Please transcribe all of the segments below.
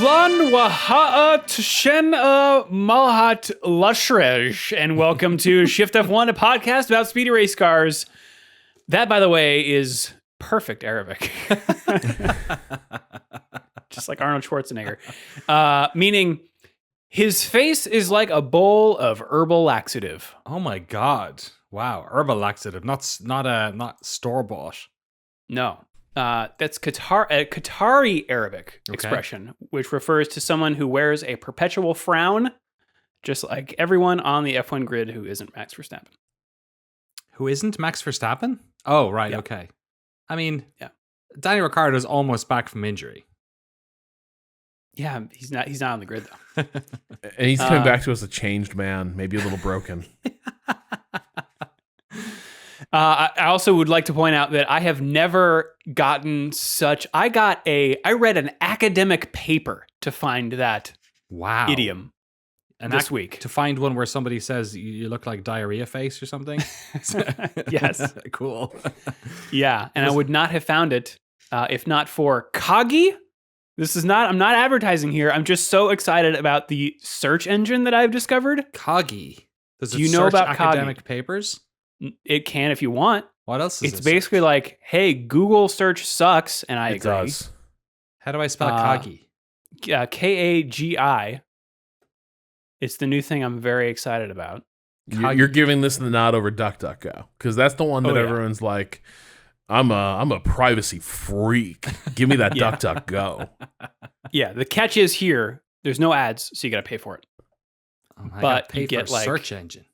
Flan Waha'a Tshen Malhat Lushrej, and welcome to Shift F1, a podcast about speedy race cars. That, by the way, is perfect Arabic. Just like Arnold Schwarzenegger. Meaning, his face is like a bowl of herbal laxative. Oh my god! Wow, herbal laxative, not store bought. No, that's Qatari Arabic expression, which refers to someone who wears a perpetual frown, just like everyone on the F1 grid who isn't Max Verstappen. Who isn't Max Verstappen? Oh, right, Yeah. okay. I mean, Yeah. Danny Ricciardo's almost back from injury. Yeah, he's not on the grid though. And he's coming back to us a changed man, maybe a little broken. I also would like to point out that I have never gotten such. I read an academic paper to find that Wow. idiom And this week. To find one where somebody says you look like diarrhea face or something. Yes. Cool. Yeah, and I would not have found it if not for Kagi. I'm not advertising here. I'm just so excited about the search engine that I've discovered. Kagi. Does it Do you know search about Kagi? academic papers? It can if you want. What else is It's it basically search? like, hey, Google search sucks, and I It agree. does. How do I spell Kagi? Kagi. It's the new thing I'm very excited about. You're giving this the nod over DuckDuckGo because that's the one that Oh, yeah. everyone's like, I'm a privacy freak. Give me that Yeah. DuckDuckGo. Yeah, the catch is here. There's no ads, so you got to pay for it. Oh, I but gotta pay you get, for a like- search engine.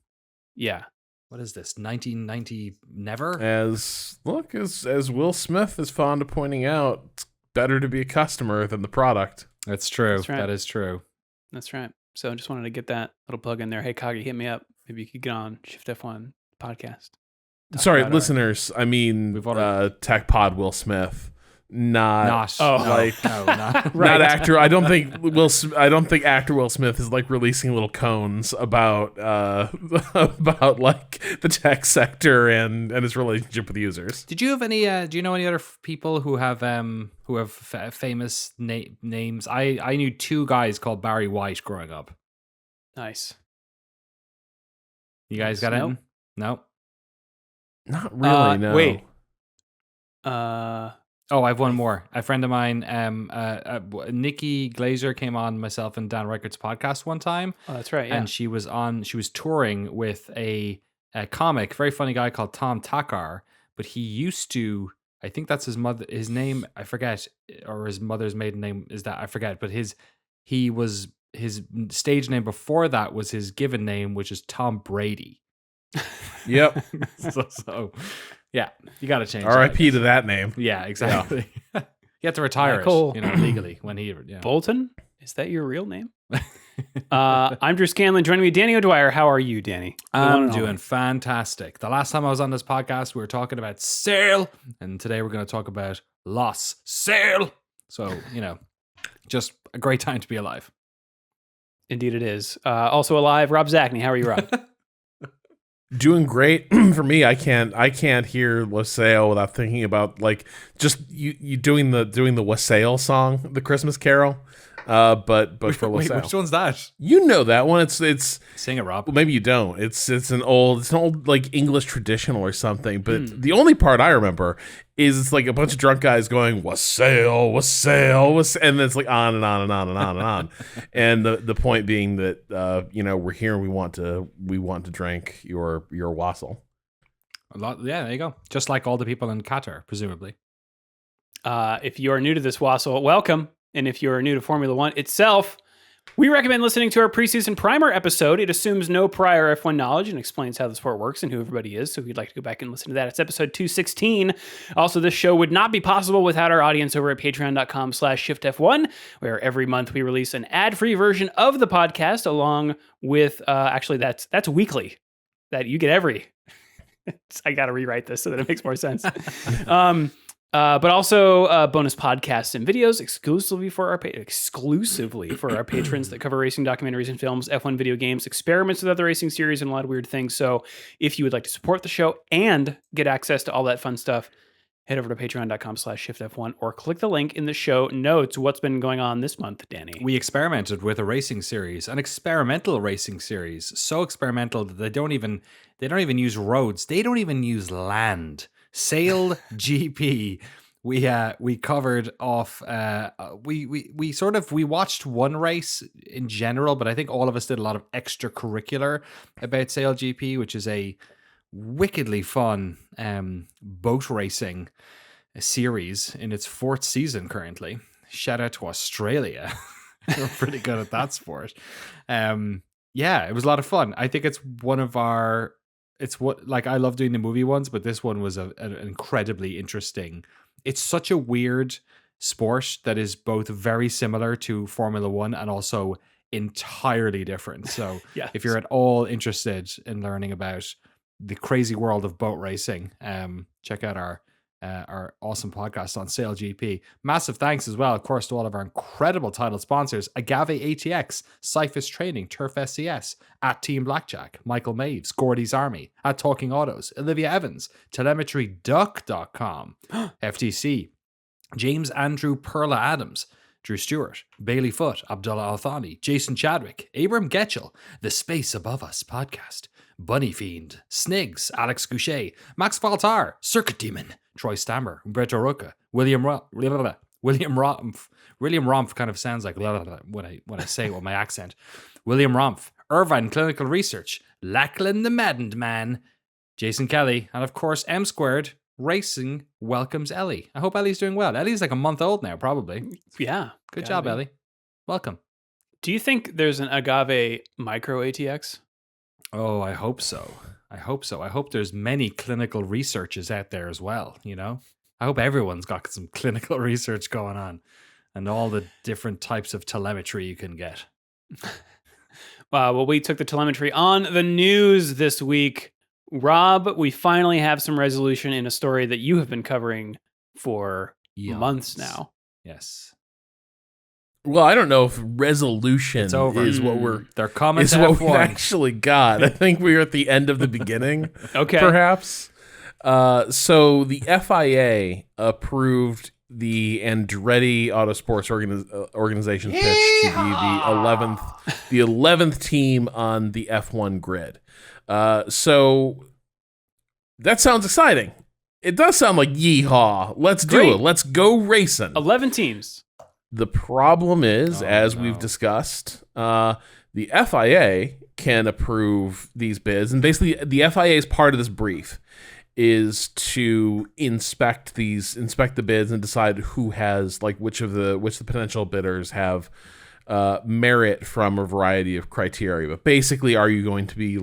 Yeah. What is this? 1990 never? As Will Smith is fond of pointing out, it's better to be a customer than the product. That's true. That's right. That is true. That's right. So I just wanted to get that little plug in there. Hey, Kagi, hit me up. Maybe you could get on Shift F1 podcast. Talk Sorry, about listeners. I mean, We've already- Tech Pod Will Smith, not Oh. like no, not. Right. not actor. I don't think actor Will Smith is like releasing little cones about about like the tech sector and his relationship with users. Did you have any? Do you know any other people who have famous names? I knew two guys called Barry White growing up. Nice. You guys Nice. got Nope. it? No. Not really. No. Wait. Oh, I have one more. A friend of mine, Nikki Glazer, came on myself and Dan Reichert's podcast one time, Oh, that's right. Yeah. and she was touring with a comic, very funny guy called Tom Takar. But he used to, I think that's his name, I forget, or his mother's maiden name is that, I forget. But his stage name before that was his given name, which is Tom Brady. Yep. so yeah, you got to change. R.I.P. to that name. Yeah, exactly. You have to retire Michael it, legally when he. Yeah. Bolton? Is that your real name? I'm Drew Scanlon. Joining me, Danny O'Dwyer. How are you, Danny? The one I'm and doing only. fantastic. The last time I was on this podcast, we were talking about Sail, and today we're going to talk about Loss Sail. So, just a great time to be alive. Indeed, it is. Also alive, Rob Zachney. How are you, Rob? Doing great. For me, I can't hear Wassail without thinking about like just you doing the Wassail song, the Christmas Carol. But for Wait, Wassail. which one's that? You know that one. It's Sing it, Rob. well, maybe you don't. It's an old like English traditional or something. But the only part I remember is it's like a bunch of drunk guys going Wassail, and it's like on and on and on and on and on. And the point being that we're here and we want to drink your wassail. Yeah, there you go. Just like all the people in Qatar, presumably. If you are new to this wassail, welcome. And if you're new to Formula One itself, we recommend listening to our preseason primer episode. It assumes no prior F1 knowledge and explains how the sport works and who everybody is. So if you'd like to go back and listen to that, it's episode 216. Also, this show would not be possible without our audience over at patreon.com/shiftf1, where every month we release an ad-free version of the podcast along with, actually that's weekly. That you get every. I got to rewrite this so that it makes more sense. But also bonus podcasts and videos exclusively for our patrons that cover racing documentaries and films, F1 video games, experiments with other racing series, and a lot of weird things. So if you would like to support the show and get access to all that fun stuff, head over to patreon.com/shiftf1 or click the link in the show notes. What's been going on this month, Danny? We experimented with a racing series, an experimental racing series, so experimental that they don't even use roads. They don't even use land. SailGP. We covered off. We watched one race in general, but I think all of us did a lot of extracurricular about SailGP, which is a wickedly fun boat racing series in its 4th season currently. Shout out to Australia. We're pretty good at that sport. Yeah, it was a lot of fun. I think it's one of our. It's what I love doing the movie ones, but this one was an incredibly interesting. It's such a weird sport that is both very similar to Formula One and also entirely different. So Yes. if you're at all interested in learning about the crazy world of boat racing, check out our awesome podcast on SailGP. Massive thanks as well, of course, to all of our incredible title sponsors: Agave ATX, Cyphus Training, Turf SCS, at Team Blackjack, Michael Maves, Gordy's Army, at Talking Autos, Olivia Evans, TelemetryDuck.com, FTC, James Andrew Perla Adams, Drew Stewart, Bailey Foote, Abdullah Al-Thani, Jason Chadwick, Abram Getchell, The Space Above Us podcast, Bunny Fiend, Snigs, Alex Goucher, Max Faltar, Circuit Demon, Troy Stammer, Umberto Rocca, William Rumpf. William Rumpf kind of sounds like when I say it with my accent. William Rumpf, Irvine Clinical Research, Lachlan the Maddened Man, Jason Kelly, and of course M Squared Racing welcomes Ellie. I hope Ellie's doing well. Ellie's like a month old now, probably. Yeah. Good job, be. Ellie. Welcome. Do you think there's an Agave Micro ATX? Oh, I hope so. I hope there's many clinical researches out there as well, you know? I hope everyone's got some clinical research going on and all the different types of telemetry you can get. Well, we took the telemetry on the news this week. Rob, we finally have some resolution in a story that you have been covering for months now. Yes. Well, I don't know if resolution It's over. is what They're coming is to what F1. we've actually got. I think we're at the end of the beginning. Okay. Perhaps. So the FIA approved the Andretti Autosports organization's pitch to be the 11th team on the F1 grid. So that sounds exciting. It does sound like yeehaw. Let's do it. Let's go racing. 11 teams. The problem is, we've discussed, the FIA can approve these bids, and basically the FIA's part of this brief is to inspect the bids and decide who has which the potential bidders have merit from a variety of criteria. But basically, are you going to be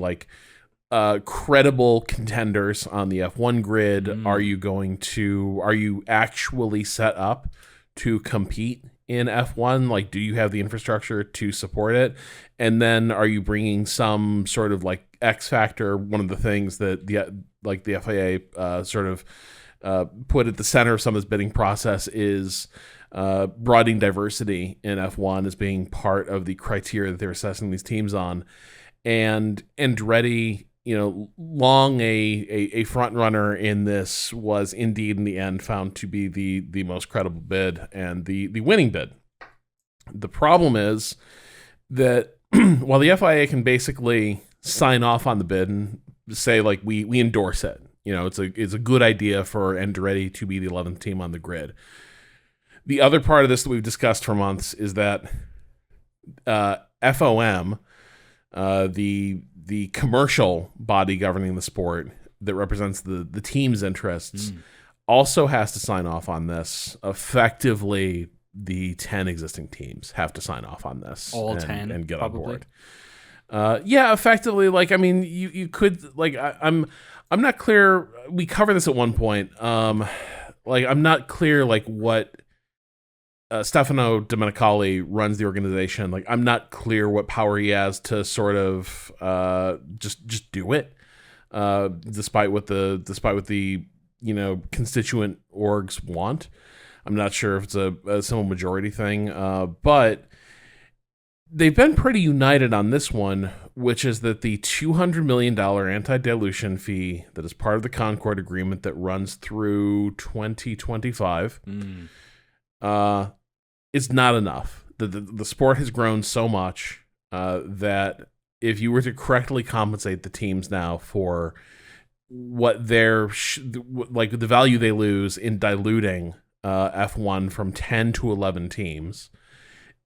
credible contenders on the F1 grid? Are you actually set up to compete in F1? Do you have the infrastructure to support it? And then are you bringing some sort of X factor? One of the things that the FIA sort of put at the center of some of this bidding process is broadening diversity in F1 as being part of the criteria that they're assessing these teams on. And Andretti, long a front runner in this, was indeed in the end found to be the most credible bid and the winning bid. The problem is that while the FIA can basically sign off on the bid and say we endorse it, it's a good idea for Andretti to be the 11th team on the grid. The other part of this that we've discussed for months is that FOM, the commercial body governing the sport that represents the team's interests, also has to sign off on this. Effectively, the 10 existing teams have to sign off on this. All 10 and get probably. on board. Yeah, effectively. You could I'm not clear. We covered this at one point. I'm not clear what. Stefano Domenicali runs the organization. I'm not clear what power he has to sort of just do it, despite what the constituent orgs want. I'm not sure if it's a simple majority thing, but they've been pretty united on this one, which is that the $200 million anti-dilution fee that is part of the Concord Agreement that runs through 2025 is not enough. The sport has grown so much that if you were to correctly compensate the teams now for what their like the value they lose in diluting F1 from 10 to 11 teams,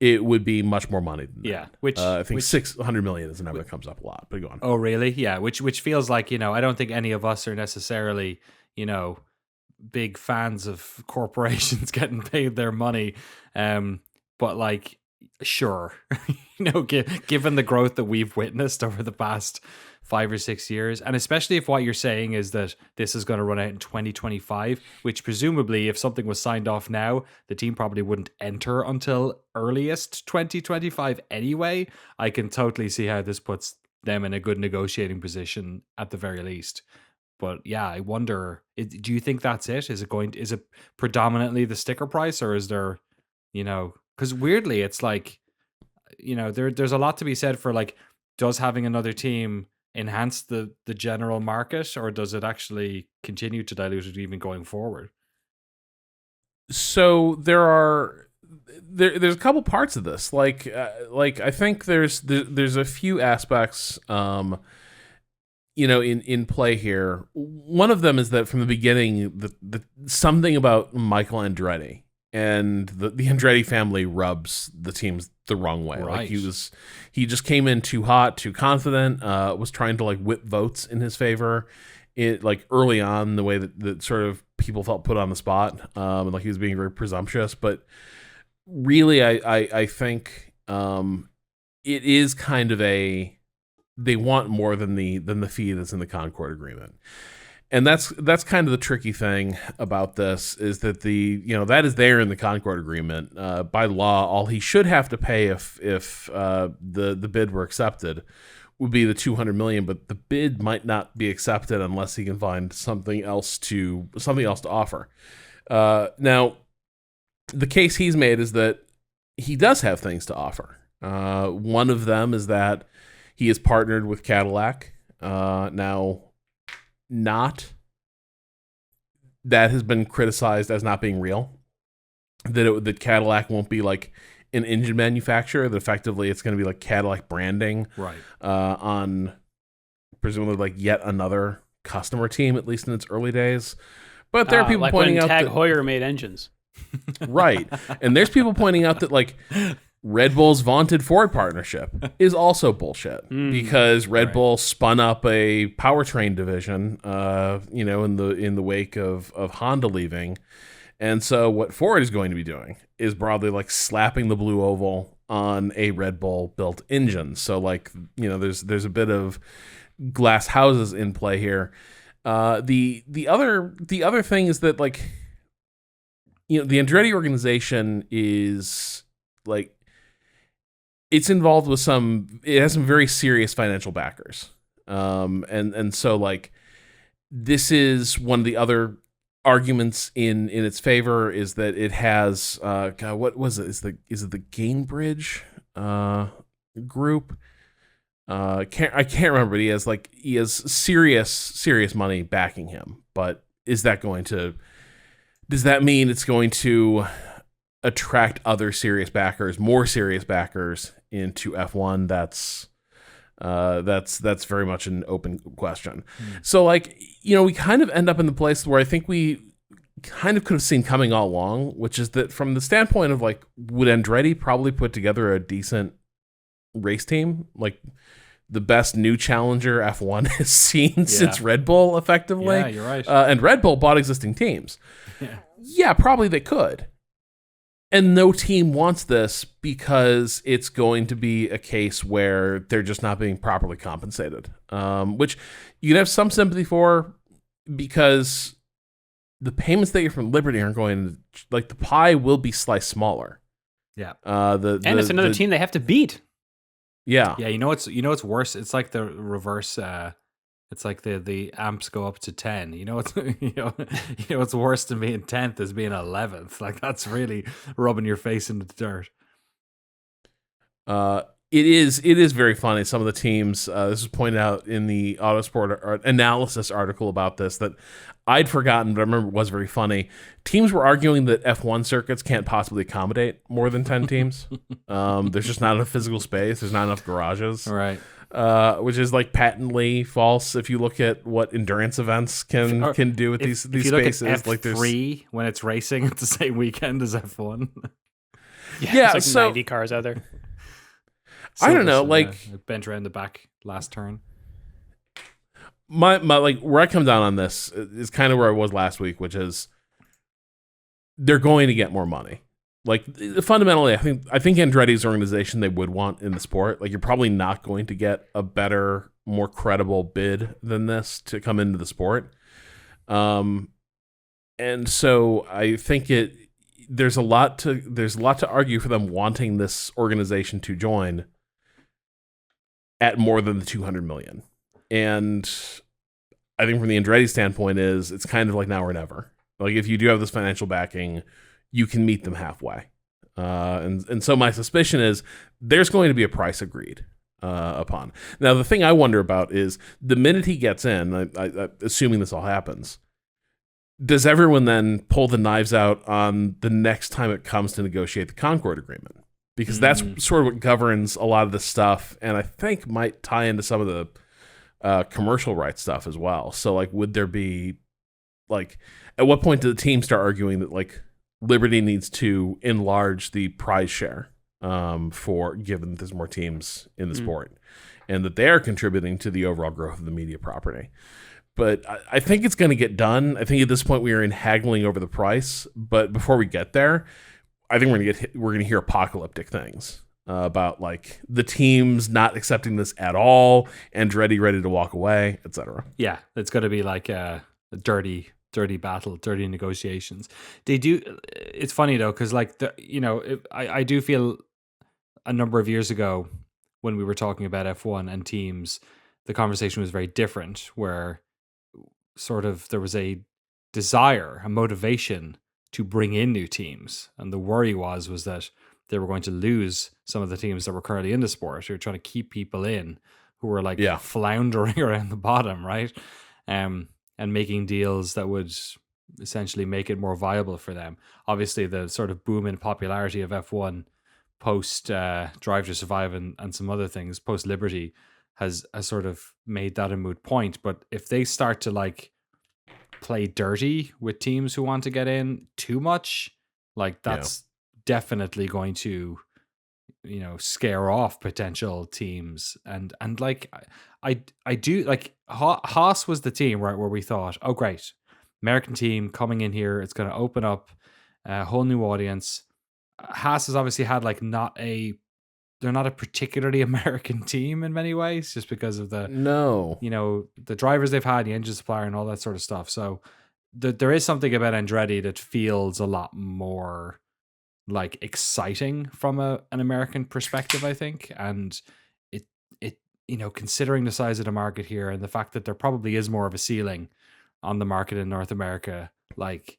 it would be much more money than that. Which I think $600 million is a number that comes up a lot, but go on. Oh, really? Yeah, which feels like, I don't think any of us are necessarily, big fans of corporations getting paid their money. But like, sure, given the growth that we've witnessed over the past 5 or 6 years, and especially if what you're saying is that this is going to run out in 2025, which presumably if something was signed off now, the team probably wouldn't enter until earliest 2025 anyway. I can totally see how this puts them in a good negotiating position at the very least. But yeah, I wonder, do you think that's it? Is it predominantly the sticker price, or is there, because weirdly it's like, there's a lot to be said for like, does having another team enhance the general market, or does it actually continue to dilute it even going forward? So there's a couple parts of this. Like I think there's a few aspects in play here. One of them is that from the beginning, the something about Michael Andretti and the Andretti family rubs the teams the wrong way. Right. Like he just came in too hot, too confident, was trying to like whip votes in his favor. It like early on, the way that sort of people felt put on the spot, like he was being very presumptuous. But really, I think it is kind of they want more than the fee that's in the Concord Agreement. And that's kind of the tricky thing about this, is that that is there in the Concord Agreement. By law, all he should have to pay if the bid were accepted would be the $200 million, but the bid might not be accepted unless he can find something else to offer. Now, the case he's made is that he does have things to offer. One of them is that he is partnered with Cadillac. Now, that has been criticized as not being real. That Cadillac won't be like an engine manufacturer. That effectively it's going to be like Cadillac branding, right? On presumably like yet another customer team, at least in its early days. But there are people like pointing when out Tag that Heuer made engines, right, and there's people pointing out that like Red Bull's vaunted Ford partnership is also bullshit because Red Bull spun up a powertrain division, in the wake of Honda leaving. And so what Ford is going to be doing is broadly like slapping the blue oval on a Red Bull built engine. So like, there's a bit of glass houses in play here. The other thing is that like, the Andretti organization is like, it's involved with it has some very serious financial backers. And so like, this is one of the other arguments in its favor, is that it has, what was it? Is it the Gainbridge group? I can't remember, but he has serious money backing him. But does that mean it's going to attract other more serious backers into F1? That's very much an open question. So like, we kind of end up in the place where I think we kind of could have seen coming all along, which is that from the standpoint of like, would Andretti probably put together a decent race team? Like the best new challenger F1 has seen since Red Bull, effectively. Yeah, you're right. And Red Bull bought existing teams. Yeah, probably they could. And no team wants this because it's going to be a case where they're just not being properly compensated, which you can have some sympathy for, because the payments they get from Liberty aren't going to, like, the pie will be sliced smaller. Yeah. And it's another team they have to beat. Yeah. Yeah. It's worse. It's like the reverse. It's like the amps go up to 10. What's worse than being 10th is being 11th. Like, that's really rubbing your face in the dirt. It is very funny. Some of the teams, this was pointed out in the Autosport analysis article about this that I'd forgotten, but I remember it was very funny. Teams were arguing that F1 circuits can't possibly accommodate more than 10 teams. There's just not enough physical space. There's not enough garages. Right. Which is like patently false if you look at what endurance events can do with these if you spaces. Look at F3 like there's when it's racing, it's the same weekend as F1. Yeah, there's like 90 cars out there. I don't know, bent around the back last turn. My like where I come down on this is kind of where I was last week, which is they're going to get more money. Like fundamentally, I think Andretti's organization they would want in the sport. Like you're probably not going to get a better, more credible bid than this to come into the sport. And so I think there's a lot to argue for them wanting this organization to join at more than the 200 million. And I think from the Andretti standpoint it's kind of like now or never. Like if you do have this financial backing, you can meet them halfway. And so my suspicion is there's going to be a price agreed upon. Now, the thing I wonder about is the minute he gets in, I assuming this all happens, does everyone then pull the knives out on the next time it comes to negotiate the Concord Agreement? Because that's sort of what governs a lot of this stuff, and I think might tie into some of the commercial rights stuff as well. So, like, would there be, like, at what point do the teams start arguing that, like, Liberty needs to enlarge the prize share for given that there's more teams in the sport and that they are contributing to the overall growth of the media property? But I think it's going to get done. I think at this point we are in haggling over the price. But before we get there, I think we're going to hear apocalyptic things about like the teams not accepting this at all, Andretti ready to walk away, etc. Yeah, it's going to be like a dirty battle, dirty negotiations. They do. It's funny though, because like I do feel a number of years ago when we were talking about F1 and teams, the conversation was very different. Where sort of there was a desire, a motivation to bring in new teams, and the worry was that they were going to lose some of the teams that were currently in the sport who were trying to keep people in who were like floundering around the bottom, right? And making deals that would essentially make it more viable for them. Obviously, the sort of boom in popularity of F1 post Drive to Survive and some other things post Liberty has sort of made that a moot point. But if they start to like play dirty with teams who want to get in too much, like that's definitely going to, scare off potential teams. And like I do like Haas was the team right where we thought, oh great, American team coming in here, it's going to open up a whole new audience. Haas has obviously had like they're not a particularly American team in many ways, just because of the drivers they've had, the engine supplier, and all that sort of stuff. So there is something about Andretti that feels a lot more like exciting from an American perspective, I think. And it considering the size of the market here and the fact that there probably is more of a ceiling on the market in North America, like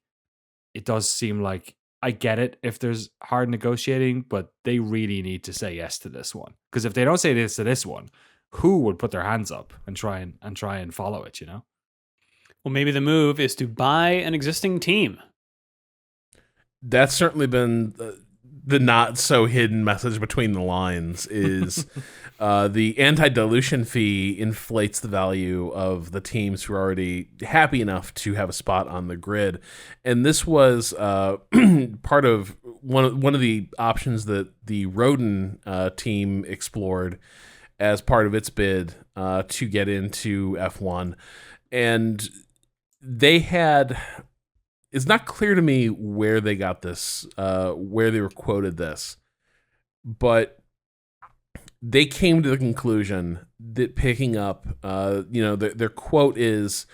it does seem like I get it if there's hard negotiating, but they really need to say yes to this one. Because if they don't say yes to this one, who would put their hands up and try and follow it, Well, maybe the move is to buy an existing team. That's certainly been the not so hidden message between the lines is the anti-dilution fee inflates the value of the teams who are already happy enough to have a spot on the grid. And this was part of one of the options that the Roden team explored as part of its bid to get into F1. And they had... It's not clear to me where they got this, where they were quoted this, but they came to the conclusion that picking up, their quote is,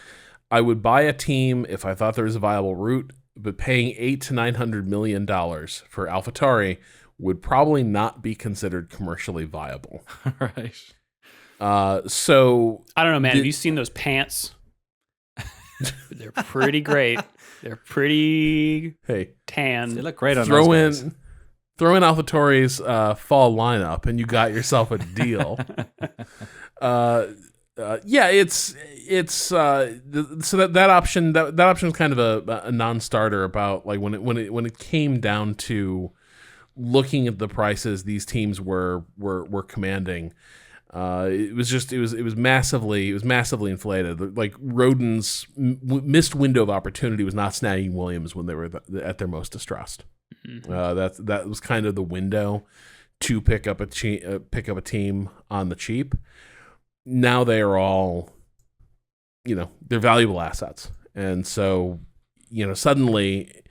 "I would buy a team if I thought there was a viable route, but paying $800 to $900 million for AlphaTauri would probably not be considered commercially viable." Right. So I don't know, man. Have you seen those pants? They're pretty great. They're pretty tan. They look great on throw those in throw in AlphaTauri's fall lineup, and you got yourself a deal. Yeah, so that option is kind of a non-starter about like when it came down to looking at the prices these teams were commanding. It was massively inflated. Like Rodin's missed window of opportunity was not snagging Williams when they were at their most distressed. Mm-hmm. That was kind of the window to pick up a team on the cheap. Now they are all, they're valuable assets, and so suddenly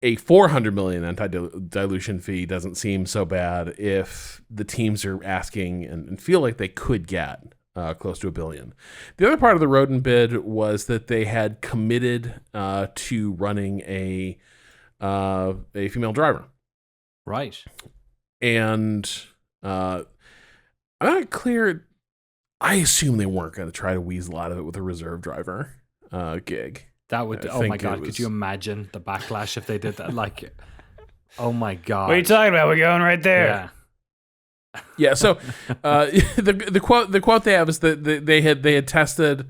a $400 million anti-dilution fee doesn't seem so bad if the teams are asking and feel like they could get close to $1 billion. The other part of the Rodin bid was that they had committed to running a female driver, Right. and I'm not clear. I assume they weren't going to try to weasel out of it with a reserve driver gig. That would. Oh my god! Could you imagine the backlash if they did that? Like, oh my god! What are you talking about? We're going right there. Yeah. So the quote they have is that they had tested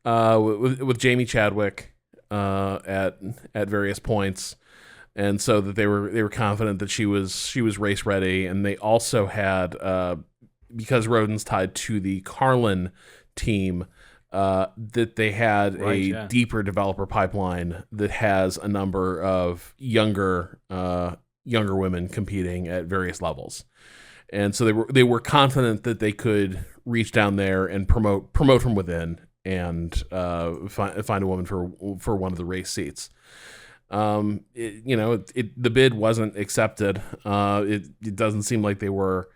with Jamie Chadwick at various points, and so that they were confident that she was race ready, and they also had because Rodin's tied to the Carlin team. That they had deeper developer pipeline that has a number of younger women competing at various levels, and so they were confident that they could reach down there and promote from within and find a woman for one of the race seats. The bid wasn't accepted. It doesn't seem like they were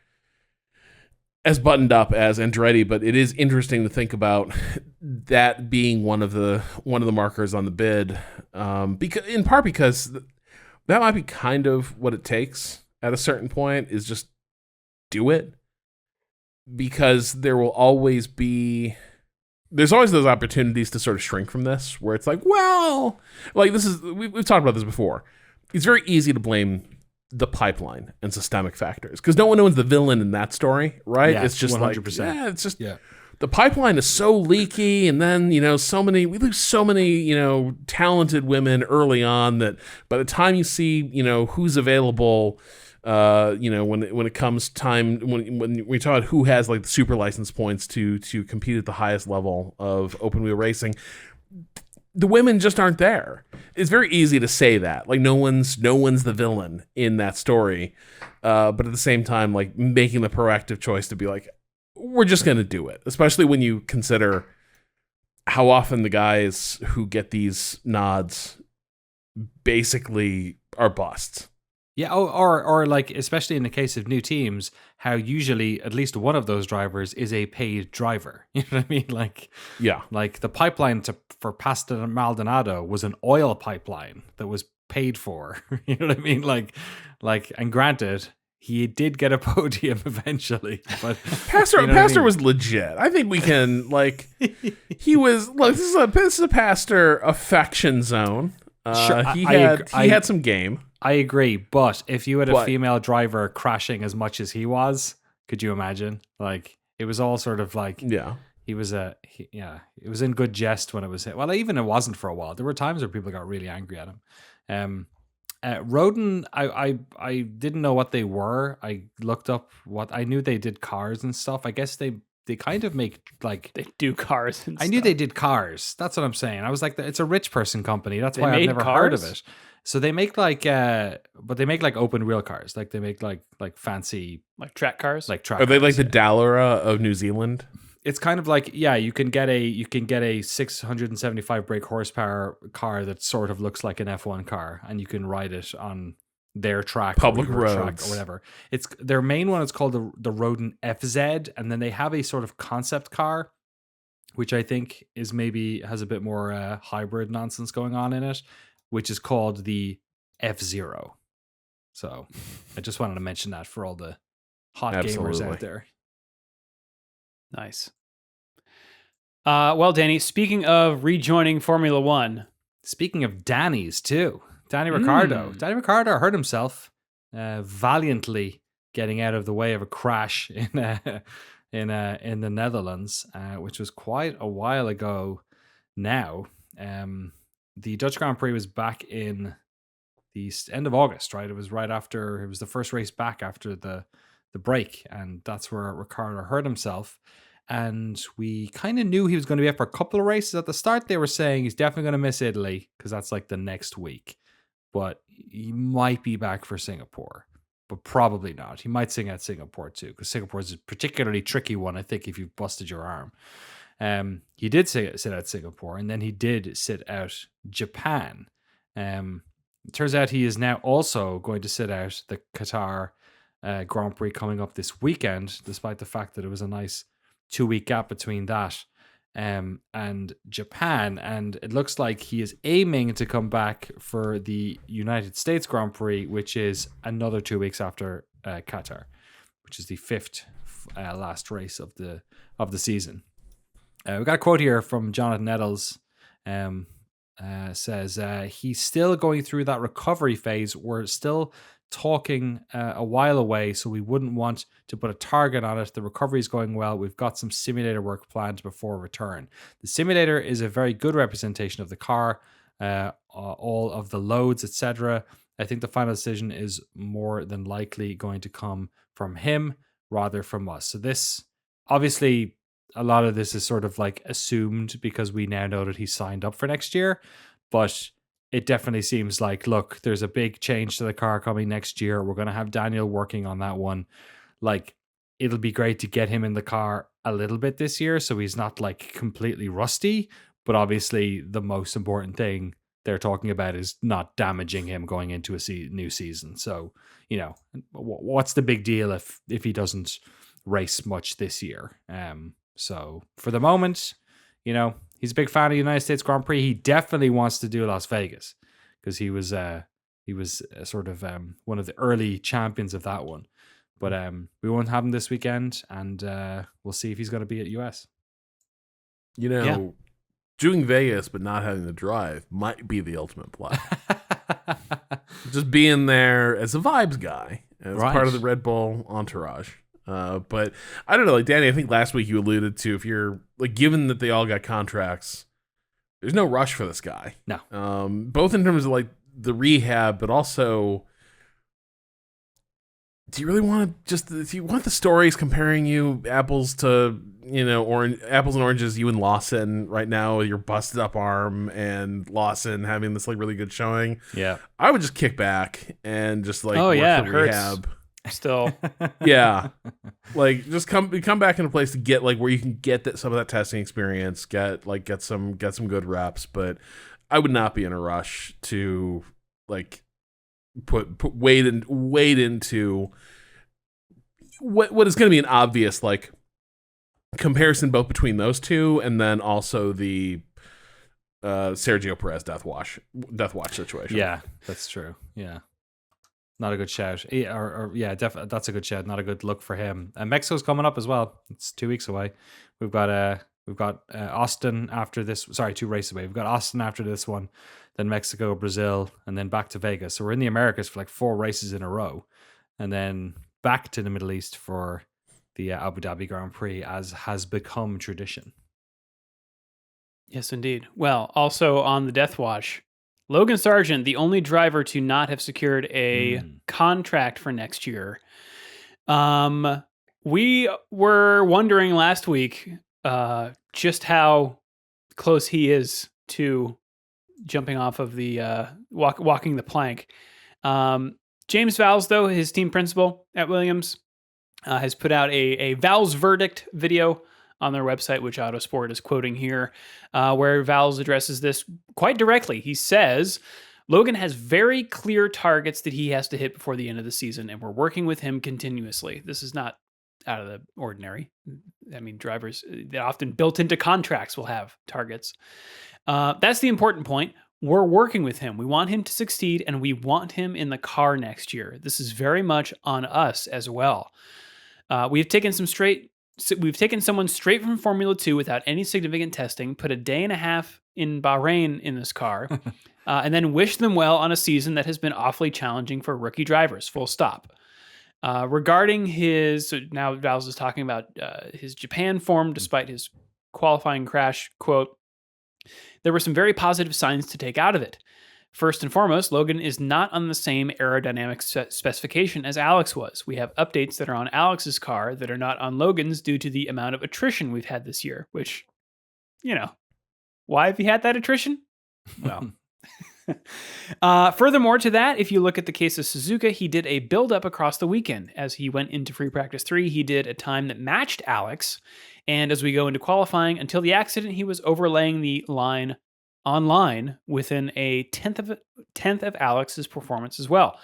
as buttoned up as Andretti, but it is interesting to think about that being one of the markers on the bid, because that might be kind of what it takes at a certain point, is just do it, because there's always those opportunities to sort of shrink from this, where it's like, well, like we've talked about this before. It's very easy to blame the pipeline and systemic factors because no one knows the villain in that story, right? Yeah, it's just 100%. The pipeline is so leaky, and then we lose so many talented women early on that by the time you see who's available, when it comes time when we talk about who has like the super license points to compete at the highest level of open wheel racing, the women just aren't there. It's very easy to say that, like no one's the villain in that story, but at the same time, like making the proactive choice to be like, we're just going to do it, especially when you consider how often the guys who get these nods basically are busts. Yeah, or like, especially in the case of new teams, how usually at least one of those drivers is a paid driver. You know what I mean? Like, yeah, like the pipeline for Pasta Maldonado was an oil pipeline that was paid for. You know what I mean? Like, and granted, he did get a podium eventually, but Pastor was legit. I think we can he was. Look, this is a Pastor affection zone. Sure, he had some game. I agree, but if you had a female driver crashing as much as he was, could you imagine? Like, it was all sort of like, it was in good jest when it was hit. Well, even it wasn't for a while. There were times where people got really angry at him. Rodin, I didn't know what they were. I looked up I knew they did cars and stuff. I guess they kind of make like they do cars. And I knew they did cars. That's what I'm saying. I was like, it's a rich person company. That's why I've never heard of it. So they make but they make like open wheel cars. Like they make like fancy like track cars. Are they like the Dallara of New Zealand? It's kind of like, you can get a 675 brake horsepower car that sort of looks like an F1 car, and you can ride it on their track, public roads, track or whatever. It's their main one. It's called the Rodin FZ, and then they have a sort of concept car, which I think is maybe has a bit more hybrid nonsense going on in it, which is called the F0. So I just wanted to mention that for all the hot gamers out there. Nice. Well, Danny, speaking of rejoining Formula One. Speaking of Danny's too. Danny Ricciardo. Danny Ricciardo hurt himself valiantly getting out of the way of a crash in the Netherlands, which was quite a while ago now. The Dutch Grand Prix was back in the end of August, right? It was the first race back after the break, and that's where Ricciardo hurt himself. And we kind of knew he was going to be out for a couple of races. At the start, they were saying he's definitely going to miss Italy because that's like the next week. But he might be back for Singapore, but probably not. He might sing out Singapore too, because Singapore is a particularly tricky one, I think, if you've busted your arm. He did sit out Singapore, and then he did sit out Japan. It turns out he is now also going to sit out the Qatar Grand Prix coming up this weekend, despite the fact that it was a nice 2-week gap between that and Japan. And it looks like he is aiming to come back for the United States Grand Prix, which is another 2 weeks after Qatar, which is the fifth last race of the season. We got a quote here from Jonathan Nettles. Says he's still going through that recovery phase. We're still talking a while away, so we wouldn't want to put a target on it. The recovery is going well. We've got some simulator work planned before return. The simulator is a very good representation of the car, all of the loads, etc. I think the final decision is more than likely going to come from him rather from us. So this, obviously, a lot of this is sort of like assumed because we now know that he's signed up for next year, but it definitely seems like, look, there's a big change to the car coming next year. We're going to have Daniel working on that one. Like, it'll be great to get him in the car a little bit this year so he's not like completely rusty, but obviously the most important thing they're talking about is not damaging him going into a new season. So, what's the big deal if he doesn't race much this year? So for the moment, he's a big fan of the United States Grand Prix. He definitely wants to do Las Vegas because he was sort of one of the early champions of that one. But we won't have him this weekend, and we'll see if he's going to be at US. Doing Vegas but not having to drive might be the ultimate play. Just being there as a vibes guy, as part of the Red Bull entourage. But I don't know, like Danny, I think last week you alluded to, if you're like, given that they all got contracts, there's no rush for this guy. No. Both in terms of like the rehab, but also, do you really want to do you want the stories comparing you apples to, apples and oranges, you and Lawson right now with your busted up arm and Lawson having this like really good showing? Yeah. I would just kick back and just like, it for hurts. rehab. Still, yeah, like just come back in a place to get like where you can get some of that testing experience, get some good reps. But I would not be in a rush to like put weight into what is going to be an obvious like comparison both between those two, and then also the Sergio Perez death watch situation. Yeah, that's true. Yeah. Not a good shout. Definitely, that's a good shout. Not a good look for him. And Mexico's coming up as well. It's 2 weeks away. We've got Austin after this. Sorry, 2 races away. We've got Austin after this one, then Mexico, Brazil, and then back to Vegas. So we're in the Americas for like 4 races in a row, and then back to the Middle East for the Abu Dhabi Grand Prix, as has become tradition. Yes, indeed. Well, also on the Death Watch, Logan Sargeant, the only driver to not have secured a contract for next year. We were wondering last week just how close he is to jumping off of the walking the plank. James Vowles, though, his team principal at Williams, has put out a Vowles verdict video on their website, which Autosport is quoting here, where Vowles addresses this quite directly. He says, Logan has very clear targets that he has to hit before the end of the season, and we're working with him continuously. This is not out of the ordinary. I mean, drivers, they often built into contracts will have targets. That's the important point. We're working with him. We want him to succeed, and we want him in the car next year. This is very much on us as well. We've taken someone straight from Formula 2 without any significant testing, put a day and a half in Bahrain in this car, and then wished them well on a season that has been awfully challenging for rookie drivers, full stop. Regarding his, so now Vals is talking about his Japan form despite his qualifying crash, quote, there were some very positive signs to take out of it. First and foremost, Logan is not on the same aerodynamic specification as Alex was. We have updates that are on Alex's car that are not on Logan's due to the amount of attrition we've had this year, which, why have you had that attrition? Well, furthermore to that, if you look at the case of Suzuka, he did a build-up across the weekend. As he went into free practice 3, he did a time that matched Alex, and as we go into qualifying, until the accident, he was overlaying the line online within a tenth of Alex's performance as well,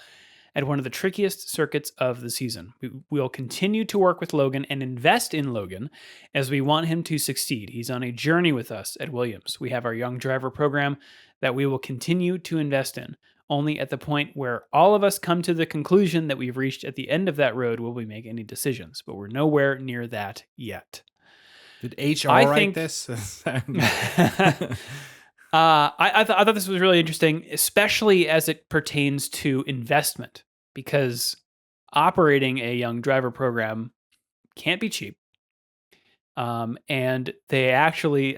at one of the trickiest circuits of the season. We'll continue to work with Logan and invest in Logan as we want him to succeed. He's on a journey with us at Williams. We have our young driver program that we will continue to invest in. Only at the point where all of us come to the conclusion that we've reached at the end of that road will we make any decisions, but we're nowhere near that yet. Did HR write this? I thought this was really interesting, especially as it pertains to investment, because operating a young driver program can't be cheap. And they actually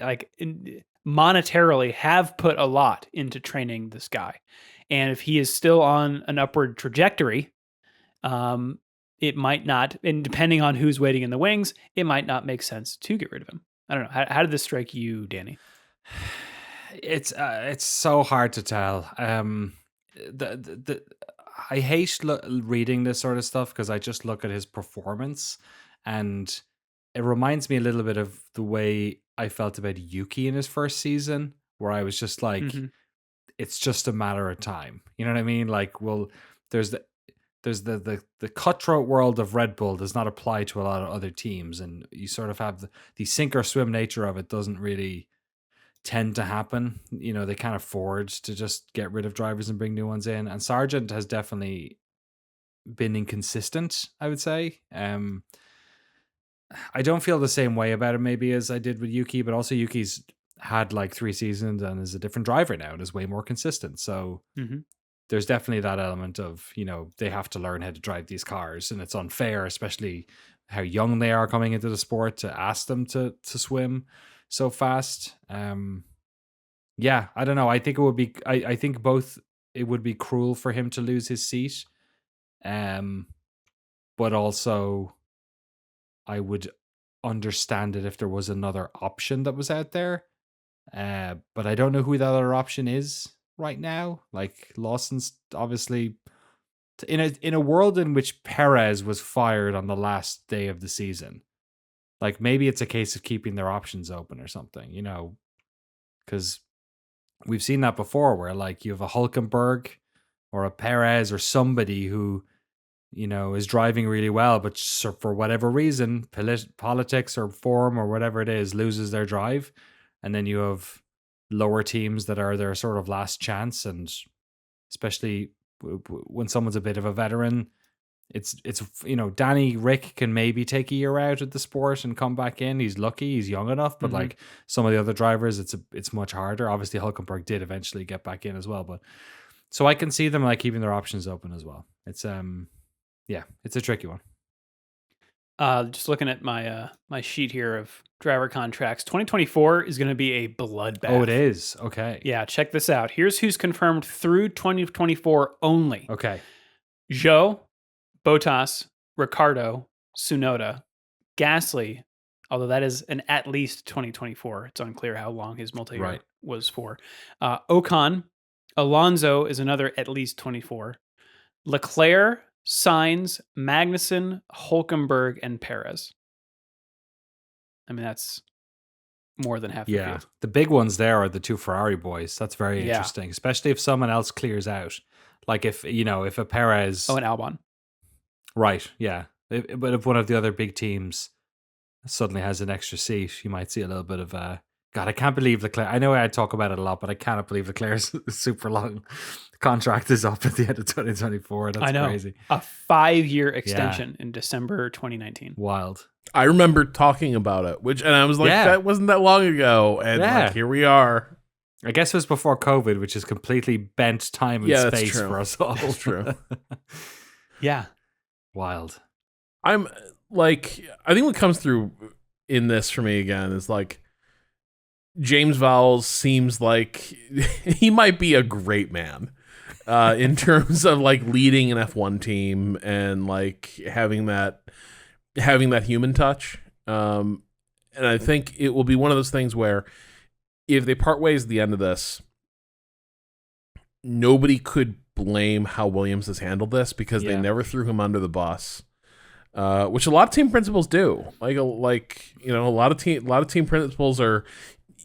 monetarily have put a lot into training this guy. And if he is still on an upward trajectory, it might not, and depending on who's waiting in the wings, it might not make sense to get rid of him. I don't know. How did this strike you, Danny? It's so hard to tell. I hate reading this sort of stuff because I just look at his performance, and it reminds me a little bit of the way I felt about Yuki in his first season, where I was just like, it's just a matter of time. You know what I mean? Like, well, there's the cutthroat world of Red Bull does not apply to a lot of other teams, and you sort of have the sink or swim nature of it doesn't really tend to happen. They can't afford to just get rid of drivers and bring new ones in. And Sargeant has definitely been inconsistent, I would say. I don't feel the same way about it maybe as I did with Yuki, but also Yuki's had like 3 seasons and is a different driver now and is way more consistent. So there's definitely that element of, they have to learn how to drive these cars, and it's unfair, especially how young they are coming into the sport, to ask them to swim so fast. Yeah, I don't know. I think it would be, I think both, it would be cruel for him to lose his seat. But also I would understand it if there was another option that was out there. But I don't know who that other option is right now. Like, Lawson's obviously in a world in which Perez was fired on the last day of the season. Like, maybe it's a case of keeping their options open or something, because we've seen that before where, like, you have a Hülkenberg or a Perez or somebody who, is driving really well, but for whatever reason, politics or form or whatever it is, loses their drive. And then you have lower teams that are their sort of last chance. And especially when someone's a bit of a veteran, it's Danny Rick can maybe take a year out of the sport and come back in. He's lucky, he's young enough, but like some of the other drivers, it's much harder. Obviously Hülkenberg did eventually get back in as well, but so I can see them like keeping their options open as well. It's it's a tricky one. Just looking at my my sheet here of driver contracts, 2024 is going to be a bloodbath. Oh, it is. Okay. Yeah, check this out. Here's who's confirmed through 2024 only. Okay. Zhou, Bottas, Ricciardo, Tsunoda, Gasly, although that is an at least 2024. It's unclear how long his multi-year was for. Ocon, Alonso is another at least 24. Leclerc, Sainz, Magnussen, Hülkenberg, and Perez. I mean, that's more than half the field. The big ones there are the 2 Ferrari boys. That's very interesting, especially if someone else clears out. Like if a Perez... Oh, and Albon. Right, yeah. But if one of the other big teams suddenly has an extra seat, you might see a little bit of God, I can't believe Leclerc. I know I talk about it a lot, but I cannot believe Leclerc's super long contract is up at the end of 2024. That's crazy. A 5-year extension in December 2019. Wild. I remember talking about it, and I was like, that wasn't that long ago. And like, here we are. I guess it was before COVID, which is completely bent time and Yeah, that's space true. for us all. That's true. Yeah. Wild. I'm like, I think what comes through in this for me again is like James Vowles seems like he might be a great man in terms of like leading an F1 team and like having that human touch. And I think it will be one of those things where if they part ways at the end of this, nobody could blame how Williams has handled this because they never threw him under the bus, which a lot of team principals do. Like a lot of team principals are,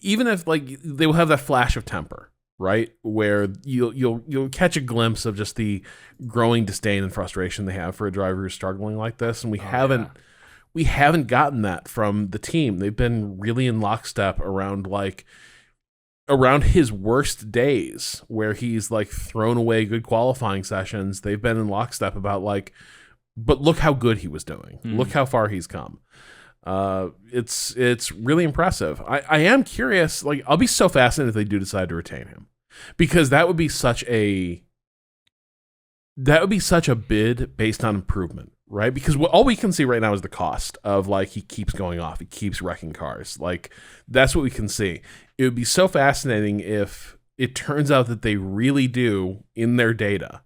even if like they will have that flash of temper, right, where you'll catch a glimpse of just the growing disdain and frustration they have for a driver who's struggling like this, and we haven't gotten that from the team. They've been really in lockstep around his worst days where he's like thrown away good qualifying sessions. They've been in lockstep about like, but look how good he was doing. Look how far he's come. It's really impressive. I am curious. Like, I'll be so fascinated if they do decide to retain him, because that would be such a bid based on improvement, right? Because all we can see right now is the cost of like he keeps going off, he keeps wrecking cars. Like that's what we can see. It would be so fascinating if it turns out that they really do in their data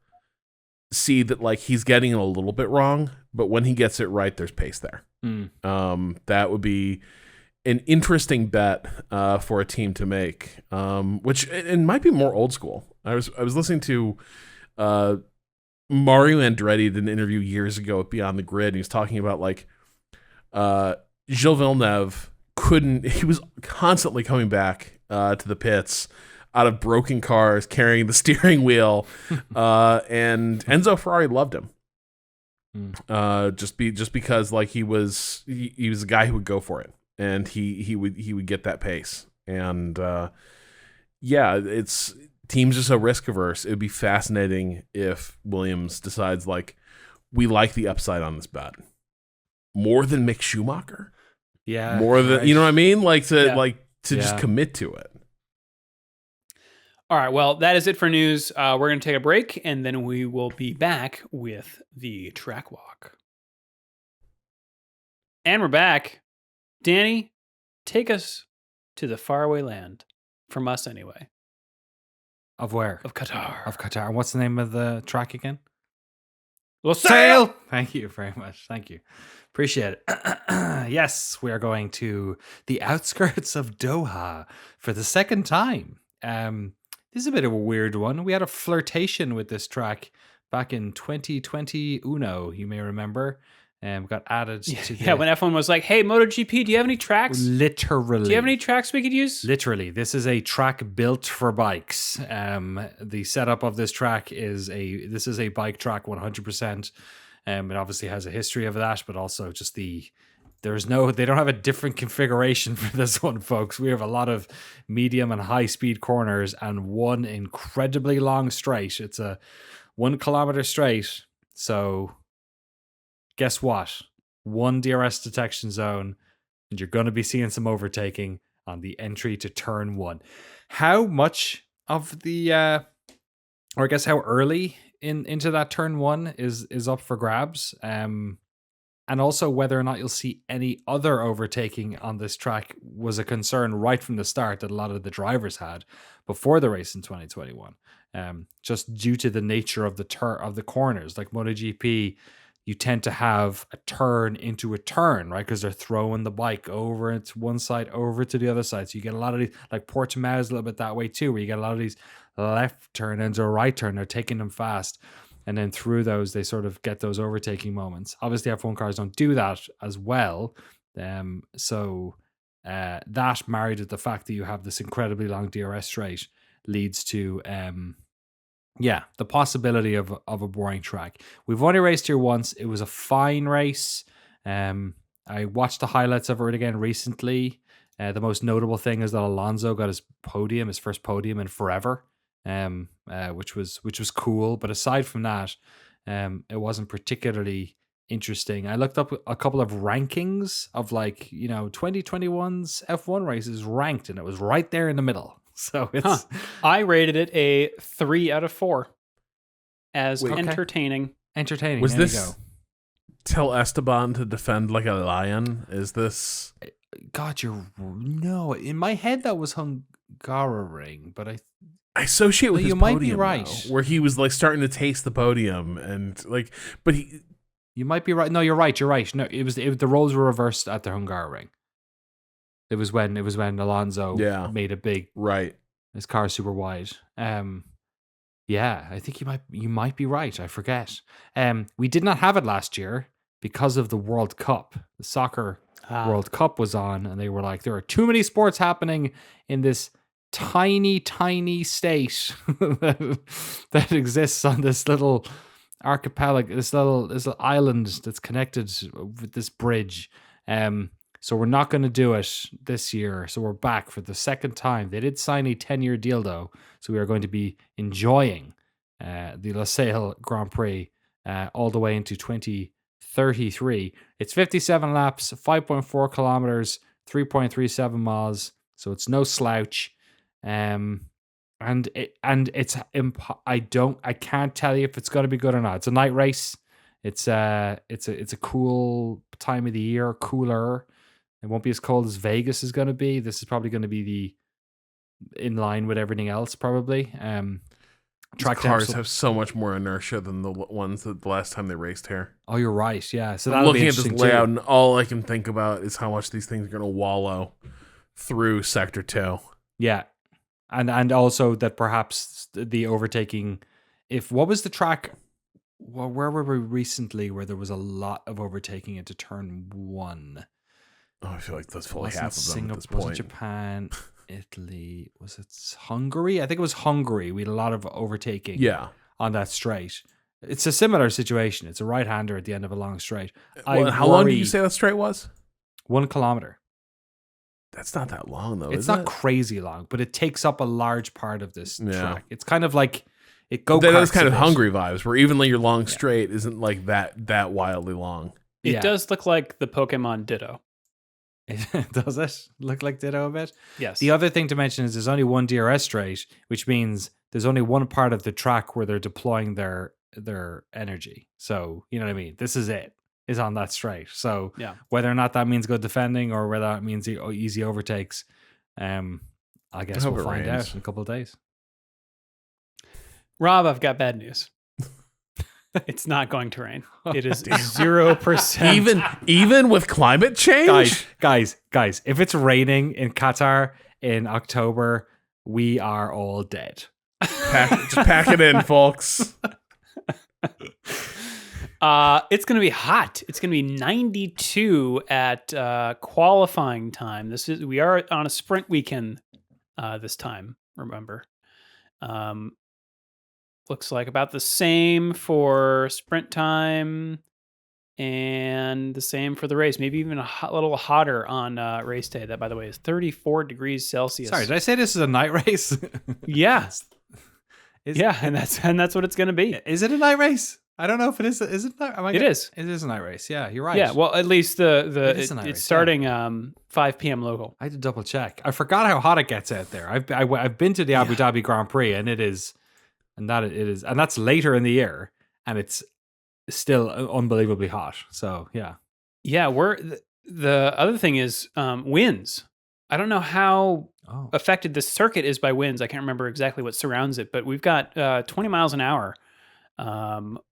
see that like he's getting it a little bit wrong, but when he gets it right, there's pace there. That would be an interesting bet for a team to make, which it might be more old school. I was listening to Mario Andretti did an interview years ago at Beyond the Grid, and he was talking about like Gilles Villeneuve he was constantly coming back to the pits out of broken cars, carrying the steering wheel, and Enzo Ferrari loved him. Just because like he was a guy who would go for it, and he would get that pace, and it's teams just so risk averse. It would be fascinating if Williams decides like we like the upside on this bet more than Mick Schumacher, more than you know what I mean, like to just commit to it. All right, well, that is it for news. We're going to take a break, and then we will be back with the track walk. And we're back. Danny, take us to the faraway land. From us, anyway. Of where? Of Qatar. Of Qatar. What's the name of the track again? Well, sail! Thank you very much. Thank you. Appreciate it. Yes, we are going to the outskirts of Doha for the second time. This is a bit of a weird one. We had a flirtation with this track back in 2020 Uno, you may remember. Got added to the... Yeah, when F1 was like, hey, MotoGP, do you have any tracks? Literally. Do you have any tracks we could use? Literally. This is a track built for bikes. The setup of this track is a bike track 100%. It obviously has a history of that, but also just they don't have a different configuration for this one, folks. We have a lot of medium and high speed corners and one incredibly long straight. It's a 1 kilometer straight. So guess what? 1 DRS detection zone, and you're going to be seeing some overtaking on the entry to turn 1. How much of the, or I guess how early into that turn 1 is up for grabs. And also whether or not you'll see any other overtaking on this track was a concern right from the start that a lot of the drivers had before the race in 2021. Just due to the nature of the corners, like MotoGP, you tend to have a turn into a turn, right? Because they're throwing the bike over to one side, over to the other side. So you get a lot of these, like Portimao is a little bit that way too, where you get a lot of these left turn into a right turn. They're taking them fast. And then through those, they sort of get those overtaking moments. Obviously, F1 cars don't do that as well. So that married with the fact that you have this incredibly long DRS straight leads to, the possibility of a boring track. We've only raced here once. It was a fine race. I watched the highlights of it again recently. The most notable thing is that Alonso got his first podium in forever. Which was cool, but aside from that, it wasn't particularly interesting. I looked up a couple of rankings of 2021's F1 races ranked, and it was right there in the middle. So it's I rated it a 3 out of 4 as Wait, okay. entertaining. entertaining. Was There you this go. tell Esteban to defend like a lion? Is this? God, no. In my head, that was Hungaroring, but I associate with you his might be podium, right. though, where he was like starting to taste the podium and like, but he. you might be right. No, you're right. You're right. No, the roles were reversed at the Hungaroring. It was when Alonso made a big Right. his car super wide. Yeah, I think you might be right. I forget. We did not have it last year because of the World Cup. The soccer World Cup was on, and they were like, there are too many sports happening in this tiny, tiny state that exists on this little archipelago, this little island that's connected with this bridge. So we're not going to do it this year. So we're back for the second time. They did sign a 10-year deal, though. So we are going to be enjoying the Losail Grand Prix all the way into 2033. It's 57 laps, 5.4 kilometers, 3.37 miles. So it's no slouch. I can't tell you if it's going to be good or not. It's a night race. It's a cool time of the year, cooler. It won't be as cold as Vegas is going to be. This is probably going to be in line with everything else, probably. Track cars have so much more inertia than the ones that the last time they raced here. Oh, you're right. Yeah. So I'm looking at this layout, and all I can think about is how much these things are going to wallow through Sector 2. Yeah, and also that perhaps the overtaking. What was the track? Well, where were we recently? Where there was a lot of overtaking into turn 1. Oh, I feel like that's fully Wasn't half of them Singapore, at this point. was it Japan, Italy? Was it Hungary? I think it was Hungary. We had a lot of overtaking. Yeah. On that straight. It's a similar situation. It's a right-hander at the end of a long straight. How long did you say that straight was? 1 kilometer. That's not that long, though. It's not crazy long, but it takes up a large part of this Yeah. track. It's kind of like it go. That is kind of Hungry vibes, where even like your long straight isn't like that wildly long. It does look like the Pokemon Ditto. Does it look like Ditto a bit? Yes. The other thing to mention is there's only one DRS straight, which means there's only one part of the track where they're deploying their energy. So you know what I mean. This is it. Is on that straight. So whether or not that means good defending or whether that means easy overtakes, I guess we'll find out in a couple of days. Rob, I've got bad news. It's not going to rain. It is 0%. Even with climate change? Guys, if it's raining in Qatar in October, we are all dead. Just pack it in, folks. It's going to be hot. It's going to be 92 at qualifying time. We are on a sprint weekend this time, remember. Looks like about the same for sprint time and the same for the race. Maybe even a little hotter on race day. That, by the way, is 34 degrees Celsius. Sorry, did I say this is a night race? Yeah. And that's what it's going to be. Is it a night race? I don't know if it is. Is it? It is. It is a night race. Yeah, you're right. Yeah. Well, at least it's starting 5 p.m. local. I had to double check. I forgot how hot it gets out there. I've been to the Abu Dhabi Grand Prix, and it is, and that's later in the year, and it's still unbelievably hot. So yeah. The other thing is winds. I don't know how affected this circuit is by winds. I can't remember exactly what surrounds it, but we've got 20 miles an hour.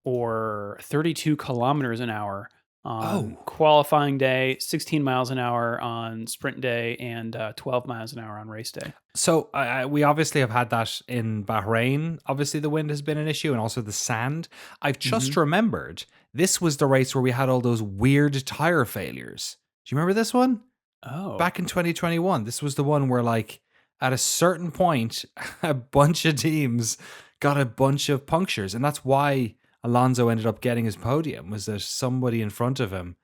Or 32 kilometers an hour on qualifying day, 16 miles an hour on sprint day, and 12 miles an hour on race day. So we obviously have had that in Bahrain. Obviously, the wind has been an issue, and also the sand. I've just remembered this was the race where we had all those weird tire failures. Do you remember this one? Oh, back in 2021, this was the one where, like, at a certain point, a bunch of teams got a bunch of punctures, and that's why Alonso ended up getting his podium, was that somebody in front of him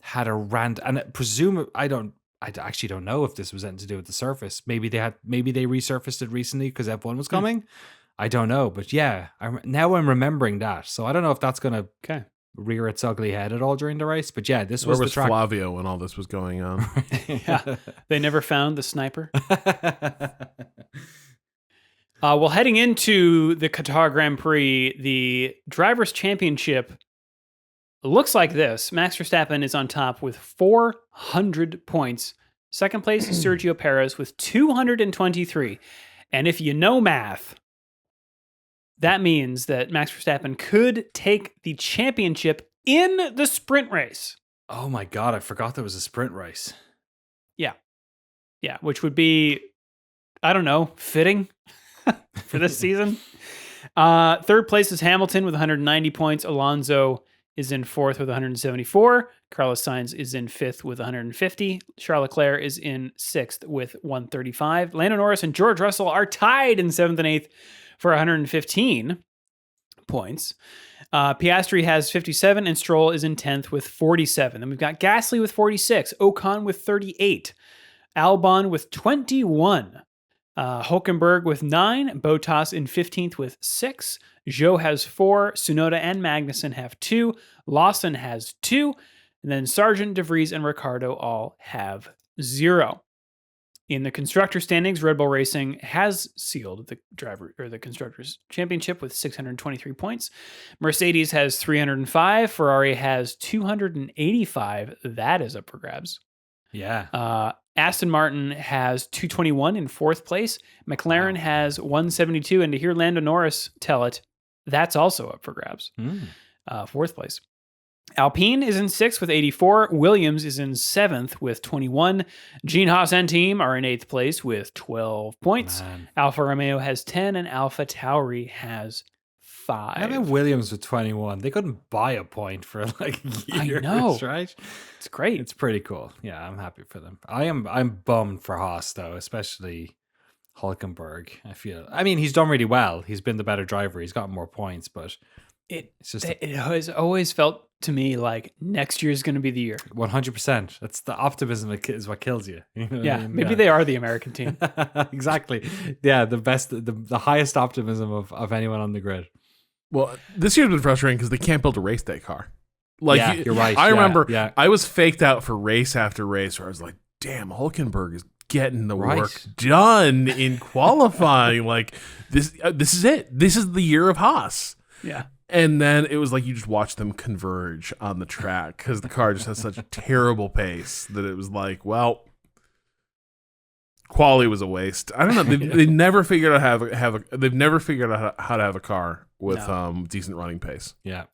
had a rant, and I actually don't know if this was anything to do with the surface. Maybe they resurfaced it recently because F1 was coming. I don't know, but yeah, now I'm remembering that. So I don't know if that's going to rear its ugly head at all during the race, but yeah, this was the track. Flavio when all this was going on. Yeah, they never found the sniper. Well, heading into the Qatar Grand Prix, the Drivers' Championship looks like this. Max Verstappen is on top with 400 points. Second place is Sergio Perez with 223. And if you know math, that means that Max Verstappen could take the championship in the sprint race. Oh my God, I forgot there was a sprint race. Yeah, which would be, I don't know, fitting for this season. Third place is Hamilton with 190 points. Alonso is in fourth with 174. Carlos Sainz is in fifth with 150. Charles Leclerc is in sixth with 135. Lando Norris and George Russell are tied in seventh and eighth for 115 points. Piastri has 57 and Stroll is in 10th with 47. Then we've got Gasly with 46, Ocon with 38, Albon with 21, Hulkenberg with 9, Bottas in 15th with 6, Zhou has 4, Tsunoda and Magnussen have 2, Lawson has 2, and then Sargeant, De Vries, and Ricciardo all have 0. In the constructor standings, Red Bull Racing has sealed the constructors championship with 623 points. Mercedes has 305. Ferrari has 285. That is up for grabs. Yeah. Aston Martin has 221 in fourth place. McLaren has 172. And to hear Lando Norris tell it, that's also up for grabs. Fourth place. Alpine is in sixth with 84. Williams is in seventh with 21. Gene Haas and team are in eighth place with 12 points. Man. Alfa Romeo has 10 and Alfa Tauri has 5. How about Williams with 21? They couldn't buy a point for like years, I know. Right? It's great. It's pretty cool. Yeah, I'm happy for them. I'm bummed for Haas though, especially Hulkenberg. I mean, he's done really well. He's been the better driver. He's gotten more points, but it has always felt to me like next year is going to be the year. 100%. That's the optimism is what kills you. You know what I mean? Maybe they are the American team. Exactly. Yeah, the best, the highest optimism of anyone on the grid. Well, this year's been frustrating because they can't build a race day car. Like, yeah, you're right. I remember Yeah. I was faked out for race after race where I was like, damn, Hulkenberg is getting the Right. work done in qualifying. Like, this is it. This is the year of Haas. Yeah. And then it was like you just watch them converge on the track because the car just has such a terrible pace that it was like, well, quality was a waste. I don't know. They never figured out they've never figured out how to have a car with decent running pace. Yeah.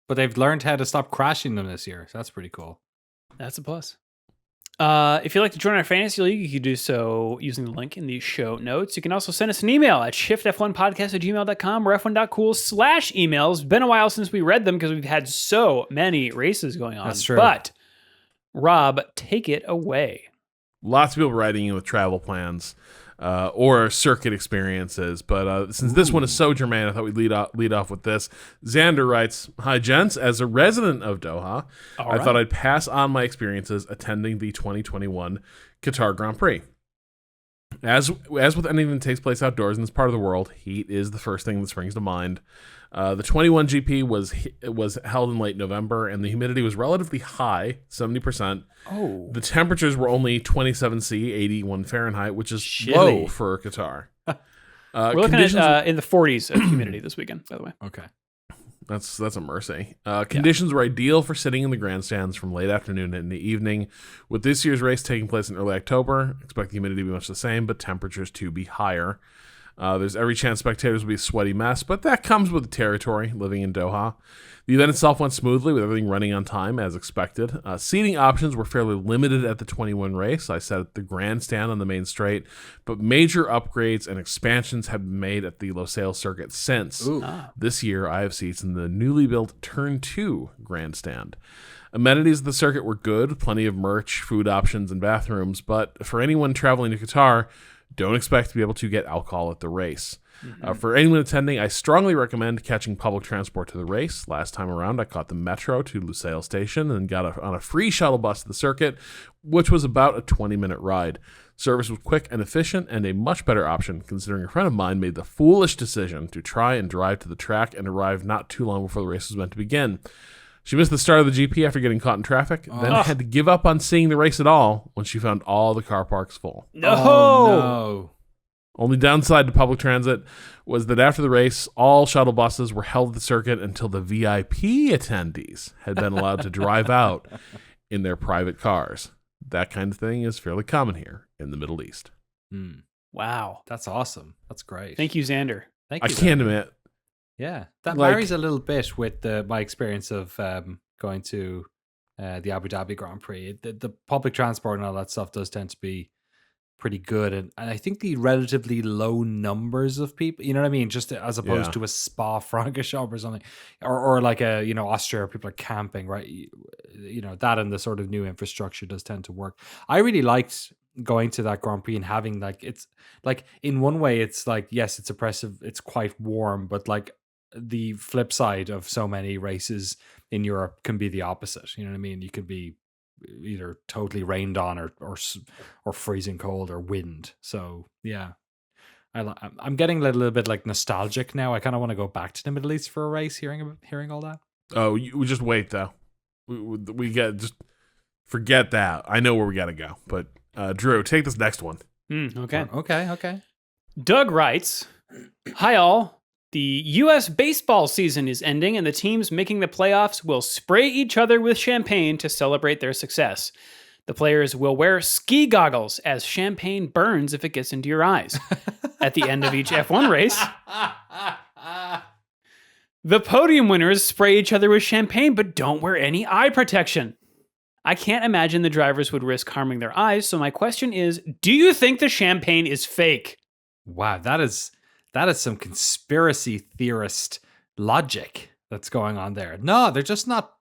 But they've learned how to stop crashing them this year. So that's pretty cool. That's a plus. If you'd like to join our fantasy league, you can do so using the link in the show notes. You can also send us an email at shiftf1podcast@gmail.com or f1.cool/emails. It's been a while since we read them because we've had so many races going on. That's true. But, Rob, take it away. Lots of people writing in with travel plans or circuit experiences. But since this one is so germane, I thought we'd lead off with this. Xander writes, "Hi, gents. As a resident of Doha, I thought I'd pass on my experiences attending the 2021 Qatar Grand Prix. As with anything that takes place outdoors in this part of the world, heat is the first thing that springs to mind. The 21 GP was held in late November, and the humidity was relatively high, 70%. Oh. The temperatures were only 27 C, 81 Fahrenheit, which is Chilly. low for Qatar. We're looking at in the 40s of humidity this weekend, by the way. Okay. That's a mercy. Conditions were ideal for sitting in the grandstands from late afternoon into evening. With this year's race taking place in early October, expect the humidity to be much the same, but temperatures to be higher. There's every chance spectators will be a sweaty mess, but that comes with the territory, living in Doha. The event itself went smoothly with everything running on time as expected. Seating options were fairly limited at the 21 race. I sat at the grandstand on the main straight, but major upgrades and expansions have been made at the Losail circuit since. This year, I have seats in the newly built Turn 2 grandstand. Amenities of the circuit were good, plenty of merch, food options, and bathrooms, but for anyone traveling to Qatar, don't expect to be able to get alcohol at the race. For anyone attending, I strongly recommend catching public transport to the race. Last time around, I caught the metro to Lusail Station and got on a free shuttle bus to the circuit, which was about a 20-minute ride. Service was quick and efficient and a much better option, considering a friend of mine made the foolish decision to try and drive to the track and arrive not too long before the race was meant to begin. She missed the start of the GP after getting caught in traffic, then had to give up on seeing the race at all when she found all the car parks full. No! Oh, no. Only downside to public transit was that after the race, all shuttle buses were held at the circuit until the VIP attendees had been allowed to drive out in their private cars. That kind of thing is fairly common here in the Middle East. Wow. That's awesome. That's great. Thank you, Xander. Thank you. I can't admit. Yeah, that Like- marries a little bit with my experience of going to the Abu Dhabi Grand Prix. The public transport and all that stuff does tend to be pretty good, and I think the relatively low numbers of people, you know what I mean, just as opposed Yeah. to a Spa-Francorchamps or something, or like a Austria where people are camping, right? That and the sort of new infrastructure does tend to work. I really liked going to that Grand Prix and having it's like, in one way it's like, yes, it's oppressive, it's quite warm, but like the flip side of so many races in Europe can be the opposite. You know what I mean? You could be either totally rained on or freezing cold or wind. So yeah, I'm getting a little bit like nostalgic now. I kind of want to go back to the Middle East for a race, hearing all that. Oh, we just wait though. We get just forget that. I know where we got to go, but Drew, take this next one. Okay. Doug writes, "Hi all. The U.S. baseball season is ending, and the teams making the playoffs will spray each other with champagne to celebrate their success. The players will wear ski goggles as champagne burns if it gets into your eyes. At the end of each F1 race, the podium winners spray each other with champagne but don't wear any eye protection. I can't imagine the drivers would risk harming their eyes, so my question is, do you think the champagne is fake?" Wow, that is some conspiracy theorist logic that's going on there. No, they're just not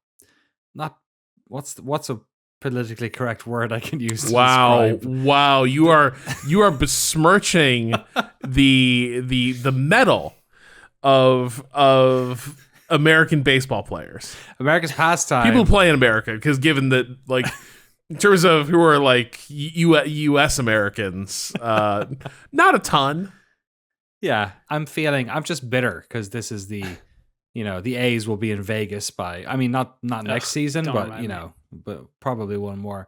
what's a politically correct word I can use to describe? Wow, you are besmirching the metal of American baseball players. America's pastime. People who play in America, because given that, like, in terms of who are like U.S. Americans, not a ton. Yeah, I'm just bitter because this is the A's will be in Vegas not next season, but but probably one more.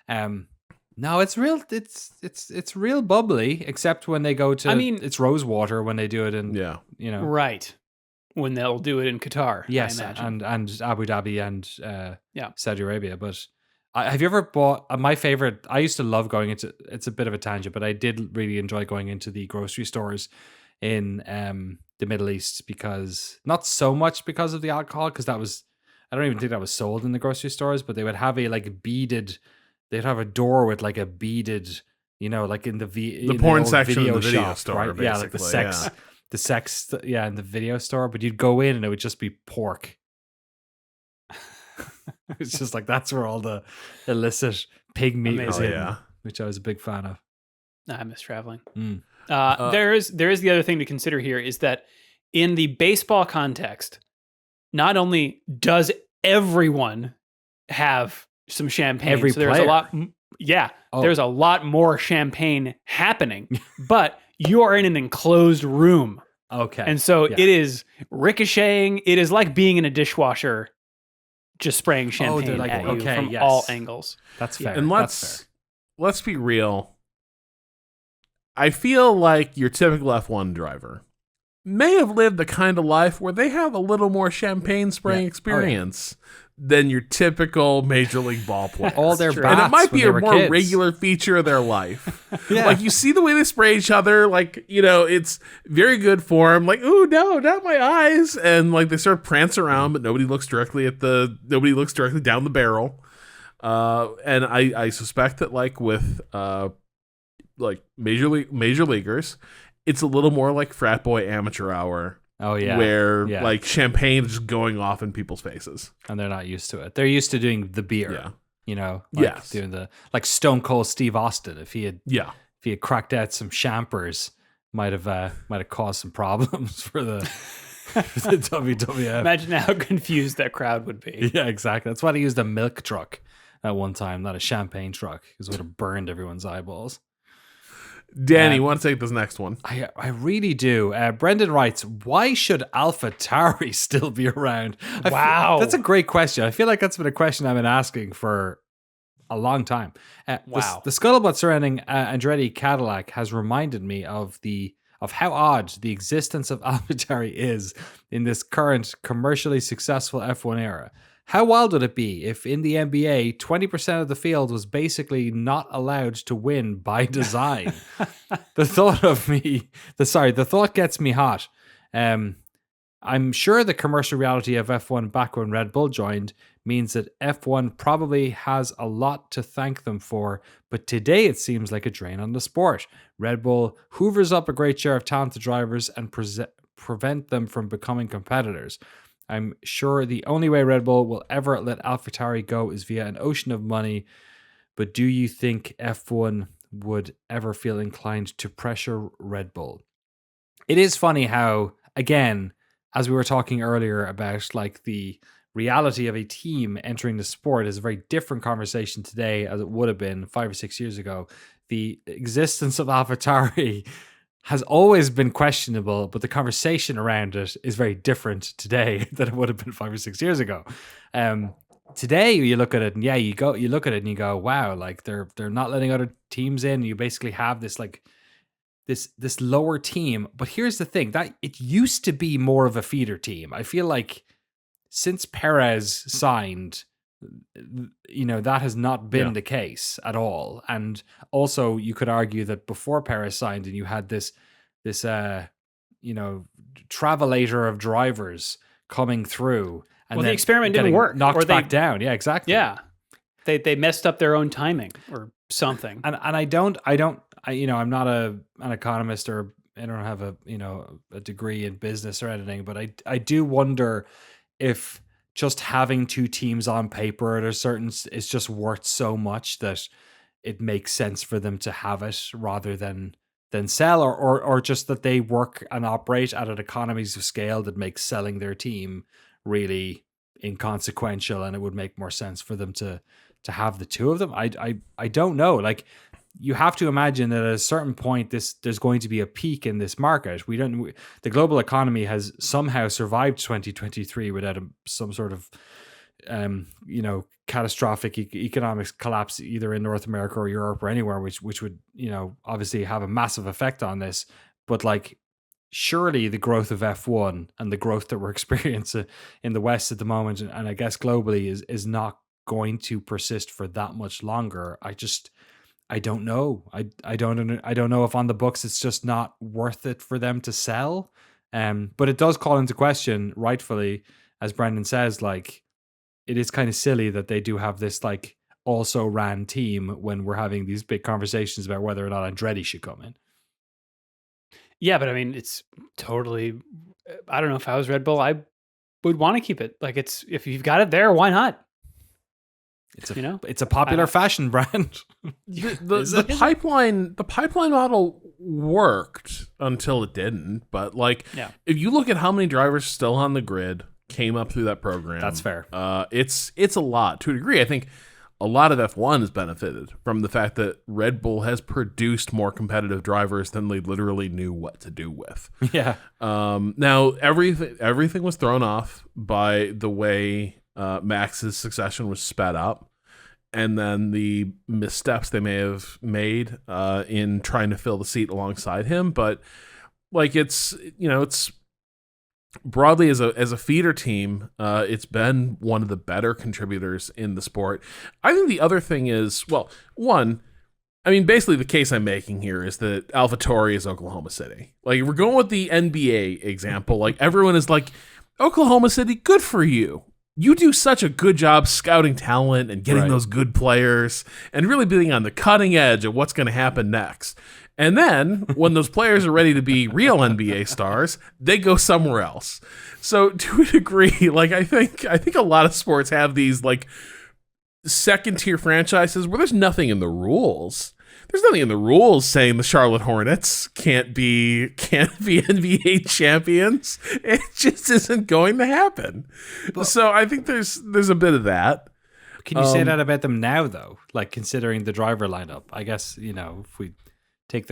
No, it's real. It's real bubbly, except when they go to. It's Rosewater when they do it in. Yeah. Right. When they'll do it in Qatar. Yes, I imagine. and Abu Dhabi and Saudi Arabia. But have you ever bought my favorite? I used to love going into. It's a bit of a tangent, but I did really enjoy going into the grocery stores in the Middle East, because not so much because of the alcohol, because that was, I don't even think that was sold in the grocery stores, but they would have they'd have a door with like a beaded, like in the porn old section of the video shop, store, right? Yeah, like the sex. The sex, in the video store, but you'd go in and it would just be pork. It's just like, that's where all the illicit pig meat is in, which I was a big fan of. I miss traveling. There is the other thing to consider here, is that in the baseball context, not only does everyone have some champagne, Every so there's player. a lot. There's a lot more champagne happening, but you are in an enclosed room. Okay. And so it is ricocheting. It is like being in a dishwasher, just spraying champagne at you from all angles. That's fair. And let's be real. I feel like your typical F1 driver may have lived the kind of life where they have a little more champagne spraying experience than your typical Major League ball player. All their bats, and it might be a more kids. regular feature of their life. Like, you see the way they spray each other, like, it's very good form. Like, ooh, no, not my eyes. And like, they sort of prance around, but nobody looks directly down the barrel. And I suspect that, like, with like major leaguers, it's a little more like frat boy amateur hour. Oh yeah, where like champagne is just going off in people's faces, and they're not used to it. They're used to doing the beer. Doing the, like, Stone Cold Steve Austin. If he had cracked out some champers, might have caused some problems for the WWF. Imagine how confused that crowd would be. Yeah, exactly. That's why they used a milk truck at one time, not a champagne truck, because it would have burned everyone's eyeballs. Danny, you want to take this next one? I really do. Brendan writes, why should AlphaTauri still be around? Wow. That's a great question. I feel like that's been a question I've been asking for a long time. Wow. The scuttlebutt surrounding Andretti Cadillac has reminded me of how odd the existence of AlphaTauri is in this current commercially successful F1 era. How wild would it be if in the NBA, 20% of the field was basically not allowed to win by design? The thought gets me hot. I'm sure the commercial reality of F1 back when Red Bull joined means that F1 probably has a lot to thank them for, but today it seems like a drain on the sport. Red Bull hoovers up a great share of talented drivers and prevent them from becoming competitors. I'm sure the only way Red Bull will ever let AlphaTauri go is via an ocean of money, but do you think F1 would ever feel inclined to pressure Red Bull? It is funny how, again, as we were talking earlier about like the reality of a team entering the sport is a very different conversation today as it would have been 5 or 6 years ago. The existence of AlphaTauri has always been questionable, but the conversation around it is very different today than it would have been 5 or 6 years ago. Today, you look at it, and you look at it and you go, wow, like they're not letting other teams in. You basically have this like this lower team. But here's the thing, that it used to be more of a feeder team. I feel like since Perez signed, that has not been the case at all. And also you could argue that before Perez signed and you had this travelator of drivers coming through, and the experiment didn't work, knocked back down. Yeah, exactly. Yeah. They messed up their own timing or something. And I'm not an economist, or I don't have a degree in business or anything, but I do wonder if just having two teams on paper at a certain is just worth so much that it makes sense for them to have it rather than sell, or just that they work and operate at an economies of scale that makes selling their team really inconsequential, and it would make more sense for them to have the two of them. I don't know. Like, you have to imagine that at a certain point, there's going to be a peak in this market. The global economy has somehow survived 2023 without some sort of, catastrophic economic collapse either in North America or Europe or anywhere, which would, obviously have a massive effect on this. But like, surely the growth of F1 and the growth that we're experiencing in the West at the moment, and I guess globally, is not going to persist for that much longer. I don't know. I don't know if on the books it's just not worth it for them to sell. But it does call into question, rightfully, as Brendan says, like, it is kind of silly that they do have this like also ran team when we're having these big conversations about whether or not Andretti should come in. Yeah, but I mean, it's totally, I don't know, if I was Red Bull, I would want to keep it. Like, if you've got it there, why not? It's a popular fashion brand. The pipeline model worked until it didn't. But like, if you look at how many drivers still on the grid came up through that program, that's fair. It's a lot to a degree. I think a lot of F1 has benefited from the fact that Red Bull has produced more competitive drivers than they literally knew what to do with. Yeah. Now everything was thrown off by the way Max's succession was sped up, and then the missteps they may have made in trying to fill the seat alongside him. But like, it's broadly as a feeder team, it's been one of the better contributors in the sport. I think the other thing is, basically the case I'm making here is that AlphaTauri is Oklahoma City. Like, we're going with the NBA example. Like, everyone is like, Oklahoma City, good for you. You do such a good job scouting talent and getting those good players and really being on the cutting edge of what's going to happen next. And then when those players are ready to be real NBA stars, they go somewhere else. So to a degree, like, I think a lot of sports have these like second tier franchises where there's nothing in the rules. There's nothing in the rules saying the Charlotte Hornets can't be NBA champions. It just isn't going to happen. So I think there's a bit of that. Can you say that about them now, though? Like, considering the driver lineup, I guess, if we take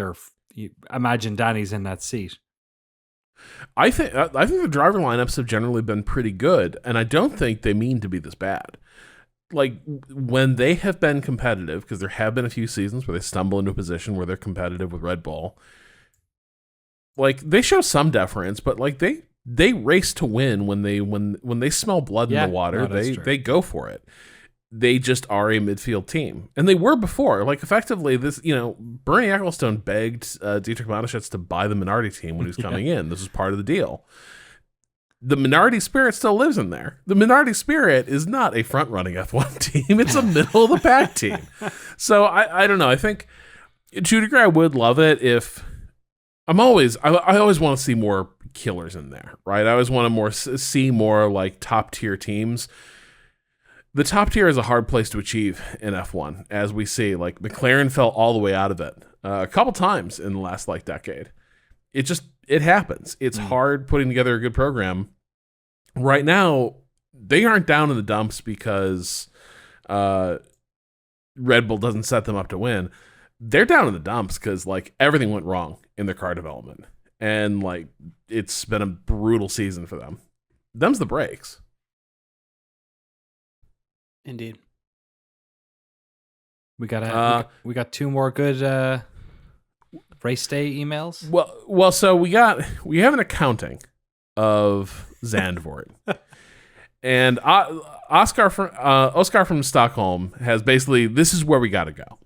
imagine Danny's in that seat. I think the driver lineups have generally been pretty good, and I don't think they mean to be this bad. like when they have been competitive, because there have been a few seasons where they stumble into a position where they're competitive with Red Bull. Like they show some deference, but like they race to win when they smell blood in the water. They go for it. They just are a midfield team, and they were before. Like effectively, this Bernie Ecclestone begged Dietrich Mateschitz to buy the Minardi team when he was coming in. This was part of the deal. The Minardi spirit still lives in there. The Minardi spirit is not a front-running F1 team. It's a middle-of-the-pack team. So I don't know. I think to a degree I would love it if I always want to see more killers in there, right? I always want to see more like top-tier teams. The top tier is a hard place to achieve in F1, as we see. Like McLaren fell all the way out of it a couple times in the last decade. It happens. It's hard putting together a good program. Right now, they aren't down in the dumps because Red Bull doesn't set them up to win. They're down in the dumps because like everything went wrong in their car development, and like it's been a brutal season for them. Them's the breaks. Indeed. We got two more good race day emails. Well, so we have an accounting of Zandvoort, and Oscar from Stockholm has basically, this is where we got to go.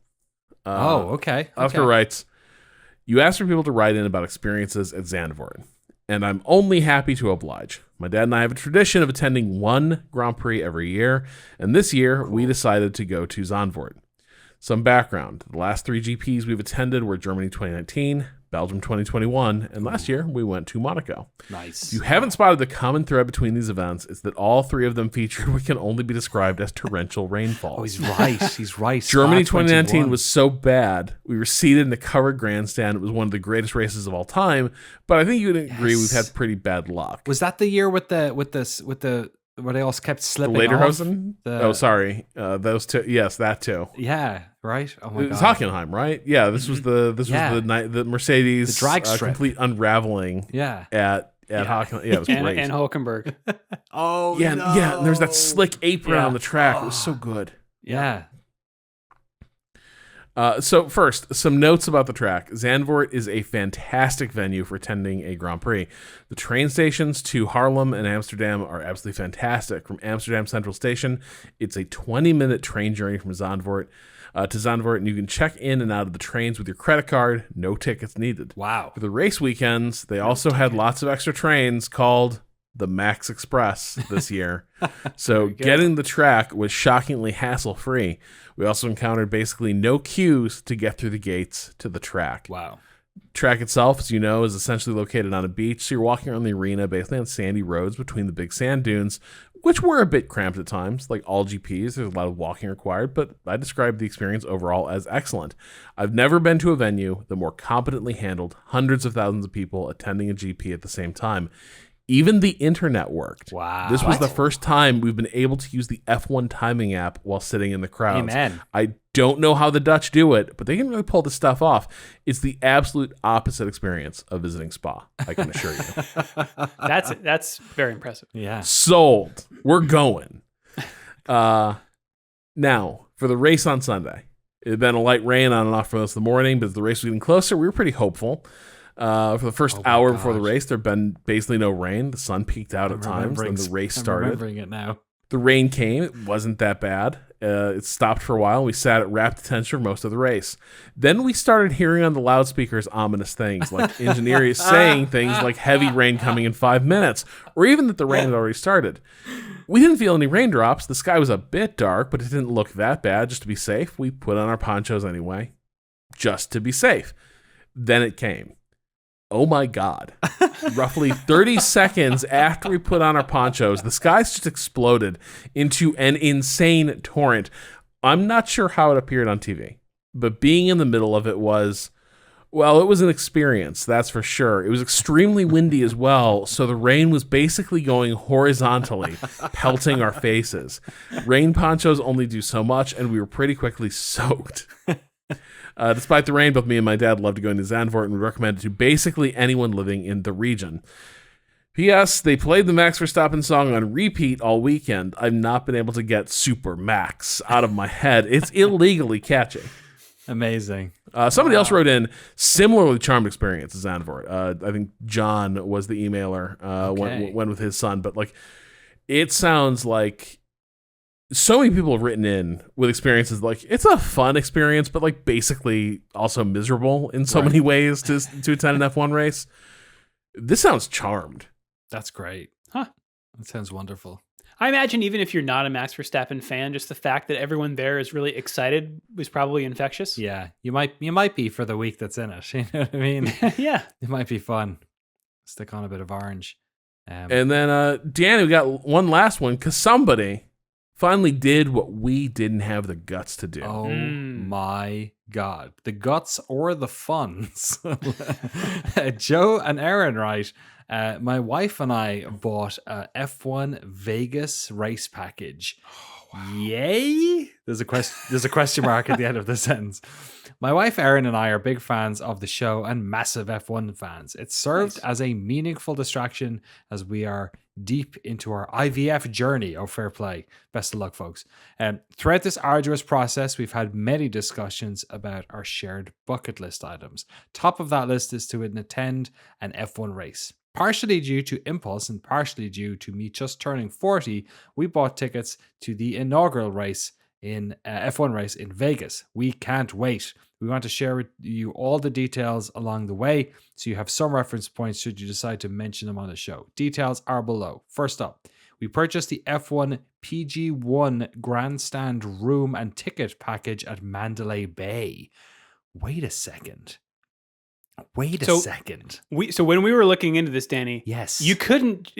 Okay. Oscar writes, you asked for people to write in about experiences at Zandvoort, and I'm only happy to oblige. My dad and I have a tradition of attending one Grand Prix every year, and this year we decided to go to Zandvoort. Some background. The last 3 GPs we've attended were Germany 2019, Belgium 2021, and last year we went to Monaco. Nice. If you haven't spotted the common thread between these events, it's that all 3 of them featured what can only be described as torrential rainfall. Oh, he's right. He's right. Germany 2019 was so bad. We were seated in a covered grandstand. It was one of the greatest races of all time. But I think you would agree we've had pretty bad luck. Was that the year with the where they all kept slipping the Lederhosen? Oh, sorry. Those two. Yes, that too. Yeah, right. Oh my it was God. Hockenheim, right? Yeah, this was the night the Mercedes the drag strip. Complete unraveling. Yeah. At Hockenheim. Yeah, it was great. And Hulkenberg. Oh yeah, no. yeah. And there was that slick apron on the track. It was so good. Yeah. So first, some notes about the track. Zandvoort is a fantastic venue for attending a Grand Prix. The train stations to Haarlem and Amsterdam are absolutely fantastic. From Amsterdam Central Station, it's a 20-minute train journey from Zandvoort to Zandvoort, and you can check in and out of the trains with your credit card. No tickets needed. Wow. For the race weekends, they also had lots of extra trains called the Max Express this year. So getting the track was shockingly hassle-free. We also encountered basically no queues to get through the gates to the track. Wow. Track itself, as you know, is essentially located on a beach, so you're walking around the arena basically on sandy roads between the big sand dunes, which were a bit cramped at times. Like all GPs, there's a lot of walking required, but I described the experience overall as excellent. I've never been to a venue that more competently handled hundreds of thousands of people attending a GP at the same time. Even the internet worked. Wow. This was the first time we've been able to use the F1 timing app while sitting in the crowds. Amen. I don't know how the Dutch do it, but they can really pull this stuff off. It's the absolute opposite experience of visiting Spa, I can assure you. That's very impressive. Yeah. Sold. We're going. Now, for the race on Sunday. It had been a light rain on and off for most of the morning, but as the race was getting closer, we were pretty hopeful. For the first hour before the race, there'd been basically no rain. The sun peaked out at times, and the race started. I'm remembering it now. The rain came. It wasn't that bad. It stopped for a while. We sat at rapt attention for most of the race. Then we started hearing on the loudspeakers ominous things, like engineers saying things like heavy rain coming in 5 minutes, or even that the rain had already started. We didn't feel any raindrops. The sky was a bit dark, but it didn't look that bad. Just to be safe, we put on our ponchos anyway, just to be safe. Then it came. Oh my God. Roughly 30 seconds after we put on our ponchos, the skies just exploded into an insane torrent. I'm not sure how it appeared on TV, but being in the middle of it was an experience, that's for sure. It was extremely windy as well, so the rain was basically going horizontally, pelting our faces. Rain ponchos only do so much, and we were pretty quickly soaked. Despite the rain, both me and my dad loved going to Zandvoort and would recommend it to basically anyone living in the region. P.S. They played the Max Verstappen song on repeat all weekend. I've not been able to get Super Max out of my head. It's illegally catchy. Amazing. Somebody else wrote in similarly charmed experience as Zandvoort. I think John was the emailer. Went with his son, but like, it sounds like so many people have written in with experiences like it's a fun experience, but like basically also miserable in so many ways to attend an F1 race. This sounds charmed. That's great. Huh? That sounds wonderful. I imagine even if you're not a Max Verstappen fan, just the fact that everyone there is really excited was probably infectious. Yeah, you might be for the week that's in it. You know what I mean? Yeah, it might be fun. Stick on a bit of orange. And then, Danny, we got one last one because somebody finally did what we didn't have the guts to do. Oh my God. The guts or the funds. Joe and Aaron, right? My wife and I bought a F1 Vegas race package. Oh, wow. Yay! There's a question mark at the end of the sentence. My wife Erin and I are big fans of the show and massive F1 fans. It served as a meaningful distraction as we are deep into our IVF journey. Oh, fair play. Best of luck, folks. Throughout this arduous process, we've had many discussions about our shared bucket list items. Top of that list is to attend an F1 race. Partially due to impulse and partially due to me just turning 40, we bought tickets to the inaugural race in F1 race in Vegas. We can't wait. We want to share with you all the details along the way so you have some reference points should you decide to mention them on the show. Details are below. First up, we purchased the F1 PG1 grandstand room and ticket package at Mandalay Bay. Wait a second. So when we were looking into this, Danny, yes, you couldn't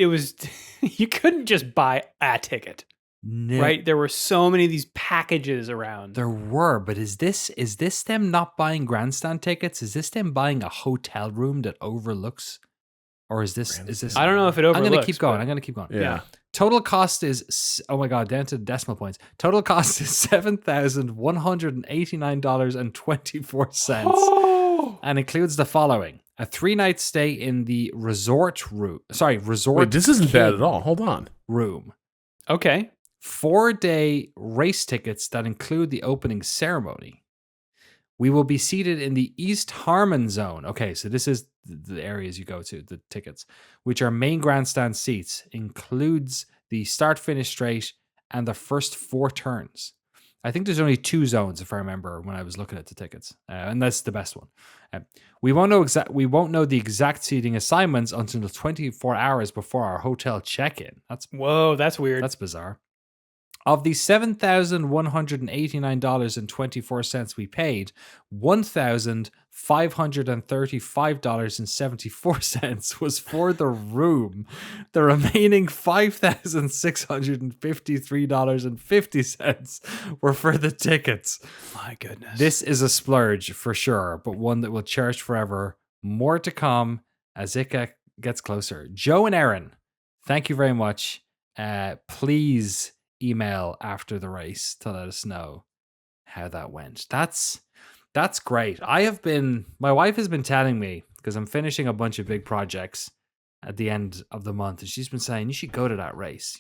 just buy a ticket. No. Right? There were so many of these packages around. There were, but is this them not buying grandstand tickets? Is this them buying a hotel room that overlooks? Or is this I don't know if it overlooks. I'm going to keep going. Yeah. Total cost is, oh my God, down to decimal points. Total cost is $7,189.24. Oh! And includes the following: a 3-night stay in the resort room. Wait, this isn't bad at all. Hold on. Room. Okay. 4-day race tickets that include the opening ceremony. We will be seated in the East Harmon zone. Okay, so this is the areas you go to, the tickets, which are main grandstand seats, includes the start-finish straight and the first 4 turns. I think there's only 2 zones, if I remember, when I was looking at the tickets, and that's the best one. We won't know the exact seating assignments until 24 hours before our hotel check-in. That's weird. That's bizarre. Of the $7,189.24 we paid, $1,535.74 was for the room. The remaining $5,653.50 were for the tickets. My goodness. This is a splurge for sure, but one that will cherish forever. More to come as it gets closer. Joe and Aaron, thank you very much. Please email after the race to let us know how that went. That's great. My wife has been telling me, because I'm finishing a bunch of big projects at the end of the month, and she's been saying, you should go to that race.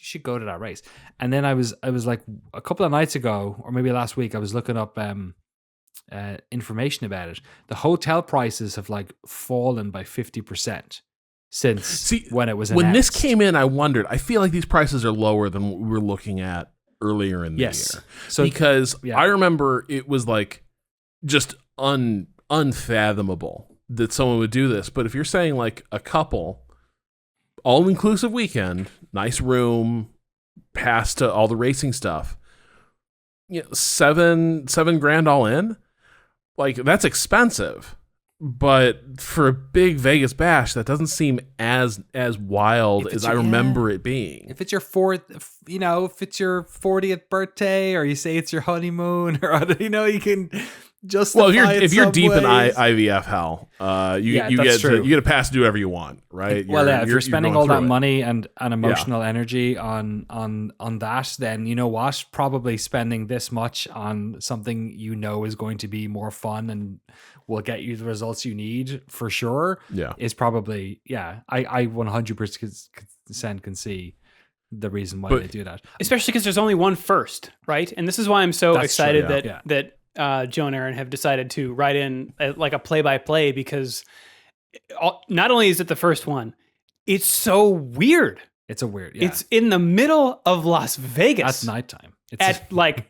And then I was like, a couple of nights ago, or maybe last week, I was looking up information about it. The hotel prices have like fallen by 50%. Since when it was announced. When this came in, I wondered. I feel like these prices are lower than what we were looking at earlier in the year. So because I remember it was like just unfathomable that someone would do this. But if you're saying like a couple, all-inclusive weekend, nice room, pass to all the racing stuff, $7,000 all in, like that's expensive. But for a big Vegas bash, that doesn't seem as wild as I remember it being. If it's your fourth, if it's your 40th birthday or you say it's your honeymoon or you can justify. Well, if you're deep in ways. IVF hell, you Yeah, get that's true. you get a pass to do whatever you want, right? If you're spending all that going money and emotional energy on that, then you know what? Probably spending this much on something is going to be more fun and will get you the results you need for sure. Yeah. Is probably I 100% can see the reason why they do that, especially because there's only one first, right? And this is why I'm so That's excited true, that Joe and Aaron have decided to write in like a play-by-play, because not only is it the first one, it's so weird. It's a weird. It's in the middle of Las Vegas at nighttime. It's at like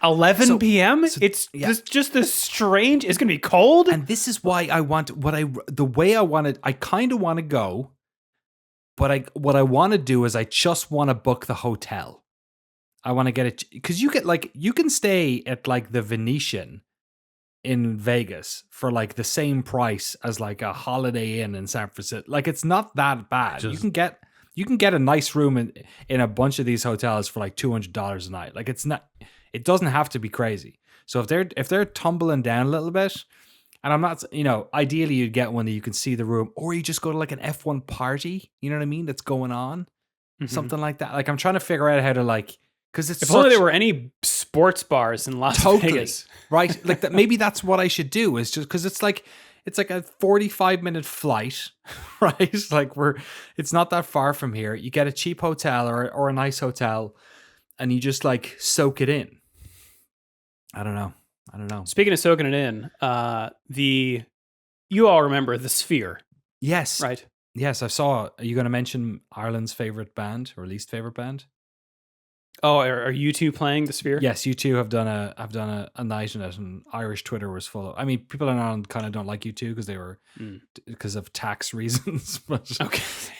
11 p.m. It's just this strange. It's gonna be cold, and this is why I want the way I wanted. I kind of want to go, but what I want to do is I just want to book the hotel. I want to get it because you can stay at like the Venetian in Vegas for like the same price as like a Holiday Inn in San Francisco. Like it's not that bad. You can get a nice room in a bunch of these hotels for like $200 a night. Like it doesn't have to be crazy. So if they're tumbling down a little bit, and I'm not, ideally you'd get one that you can see the room, or you just go to like an F1 party, you know what I mean? That's going on, something like that. Like I'm trying to figure out how to because it's if only there were any sports bars in Las Vegas, right? Like that. Maybe that's what I should do. Is just because it's like a 45-minute flight, right? Like it's not that far from here. You get a cheap hotel or a nice hotel, and you just like soak it in. I don't know. Speaking of soaking it in, you all remember the Sphere? Yes, right. Yes, I saw. Are you going to mention Ireland's favorite band or least favorite band? Oh, are you two playing the Sphere? Yes, you two have done a night in it, and Irish Twitter was full of. I mean, people in Ireland kind of don't like you two because they were because of tax reasons. But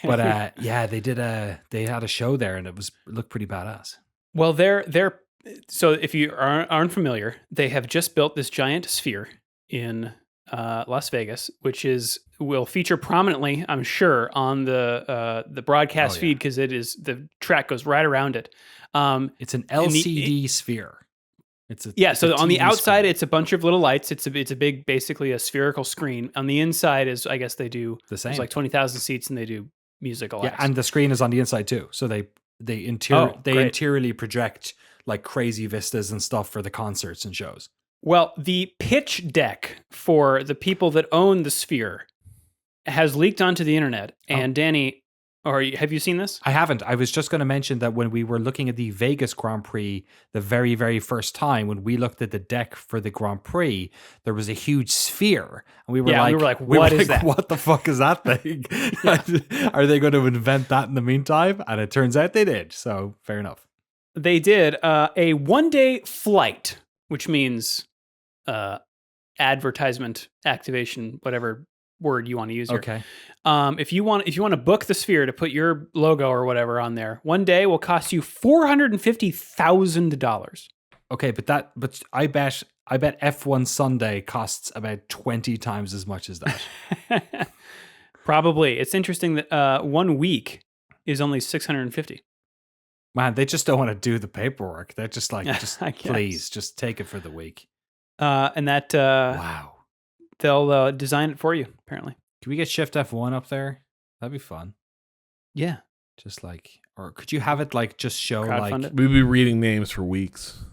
they had a show there, and it looked pretty badass. Well, they're so if you aren't familiar, they have just built this giant sphere in Las Vegas, which will feature prominently, I'm sure, on the broadcast feed, because the track goes right around it. It's an LCD sphere. So on the outside, sphere. it's a bunch of little lights. It's a big, basically a spherical screen. On the inside is, I guess they do the same. There's like 20,000 seats, and they do musical acts. And the screen is on the inside too. So they interiorly project like crazy vistas and stuff for the concerts and shows. Well, the pitch deck for the people that own the Sphere has leaked onto the internet. And Danny, have you seen this? I haven't. I was just going to mention that when we were looking at the Vegas Grand Prix, the very, very first time, when we looked at the deck for the Grand Prix, there was a huge sphere. And we were like, what is that? What the fuck is that thing? Are they going to invent that in the meantime? And it turns out they did. So fair enough. They did a one-day flight, which means advertisement, activation, whatever word you want to use here. Okay. If you want to book the Sphere to put your logo or whatever on there, one day will cost you $450,000. Okay, but I bet F1 Sunday costs about 20 times as much as that. Probably. It's interesting that 1 week is only $650. Man, they just don't want to do the paperwork. They're just like, please, just take it for the week. And that wow, they'll design it for you. Apparently, can we get Shift+F1 up there? That'd be fun. Yeah, just like, or could you have it like just show like we'd be reading names for weeks.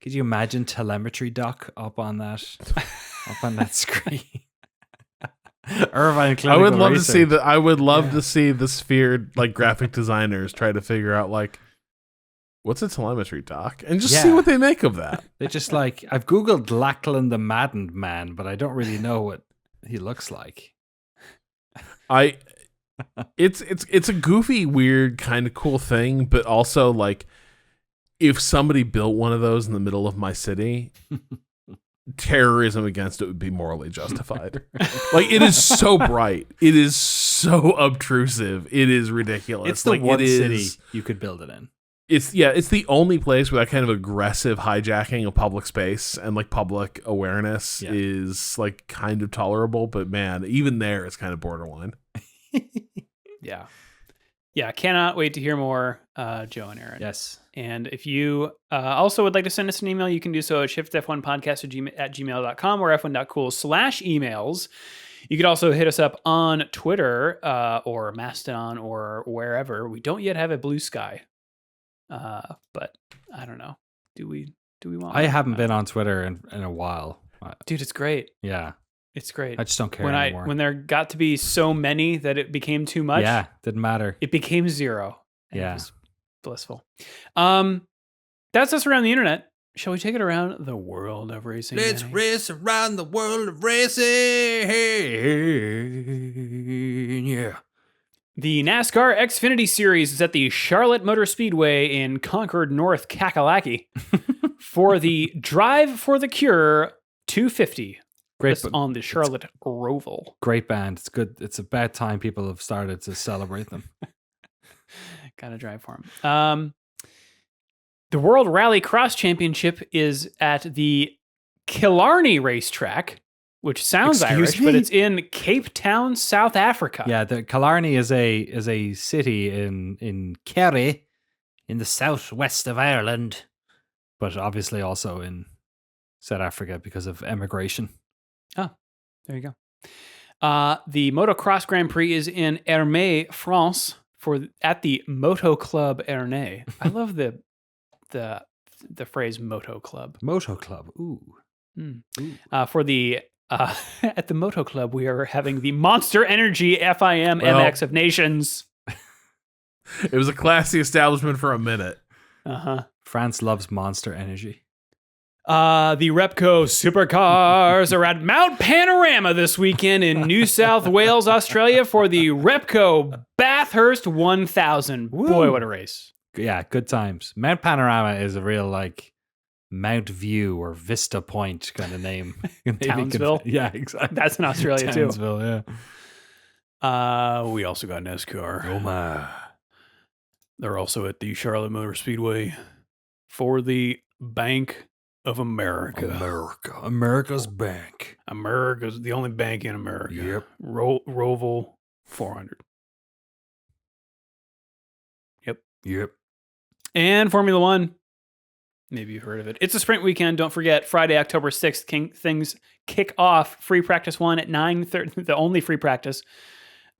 Could you imagine telemetry doc up on that screen? Irvine I would love to see that. I would love to see the Sphere like graphic designers try to figure out like what's a telemetry doc and just see what they make of that. They just like, I've googled Lachlan the Maddened Man, but I don't really know what he looks like. It's a goofy, weird, kind of cool thing, but also like if somebody built one of those in the middle of my city, terrorism against it would be morally justified. Like it is so bright, it is so obtrusive, it is ridiculous. It's the like, one city you could build it in. It's the only place where that kind of aggressive hijacking of public space and like public awareness is like kind of tolerable, but man, even there it's kind of borderline. Yeah. Yeah, cannot wait to hear more, Joe and Aaron. Yes. And if you also would like to send us an email, you can do so at shiftf1podcast@gmail.com or f1.cool/emails. You could also hit us up on Twitter or Mastodon or wherever. We don't yet have a Blue Sky, but I don't know. Do we want? I haven't been on Twitter in a while. Dude, it's great. Yeah. It's great. I just don't care anymore. When there got to be so many that it became too much. Yeah, didn't matter. It became 0. Yeah. It was blissful. That's us around the internet. Shall we take it around the world of racing? Let's Danny? race around the world of racing. Yeah. The NASCAR Xfinity Series is at the Charlotte Motor Speedway in Concord, North Kakalaki for the Drive for the Cure 250. Great on the Charlotte Roval. Great band. It's good. It's about time people have started to celebrate them. Gotta drive for them. The World Rally Cross Championship is at the Killarney racetrack, which sounds Irish, but it's in Cape Town, South Africa. Yeah, the Killarney is a city in Kerry, in the southwest of Ireland, but obviously also in South Africa because of emigration. Oh, there you go. The Motocross Grand Prix is in Ernée, France, at the Moto Club Ernée. I love the phrase Moto Club. Moto Club. Ooh. For the at the Moto Club, we are having the Monster Energy FIM MX of Nations. It was a classy establishment for a minute. France loves Monster Energy. The Repco Supercars are at Mount Panorama this weekend in New South Wales, Australia for the Repco Bathurst 1000. Woo. Boy, what a race. Yeah, good times. Mount Panorama is a real like Mount View or Vista Point kind of name. Townsville? Yeah, exactly. That's in Australia too. Townsville, yeah. We also got NASCAR. Oh my. They're also at the Charlotte Motor Speedway for the Bank of America. America's bank. America's the only bank in America. Yep. Roval 400. Yep. And Formula One. Maybe you've heard of it. It's a sprint weekend. Don't forget, Friday, October 6th, things kick off. Free practice 1 at 9:30, the only free practice,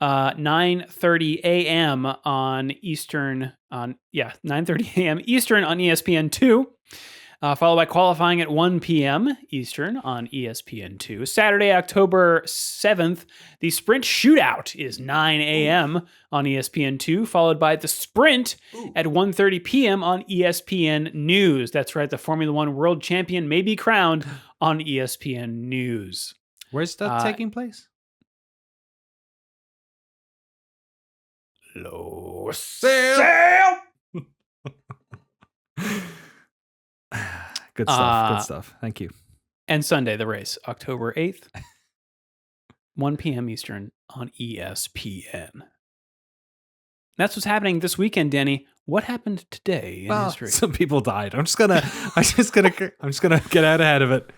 9:30 a.m. on Eastern, 9:30 a.m. Eastern on ESPN2. Followed by qualifying at 1 p.m. Eastern on ESPN2. Saturday, October 7th, the sprint shootout is 9 a.m. on ESPN2, followed by the sprint at 1:30 p.m. on ESPN News. That's right, the Formula One world champion may be crowned on ESPN News. Where's that taking place? Low Sail! Good stuff. Good stuff. Thank you. And Sunday, the race, October 8th, 1 p.m. Eastern on ESPN. That's what's happening this weekend, Danny. What happened today in history? Some people died. I'm just gonna get out ahead of it.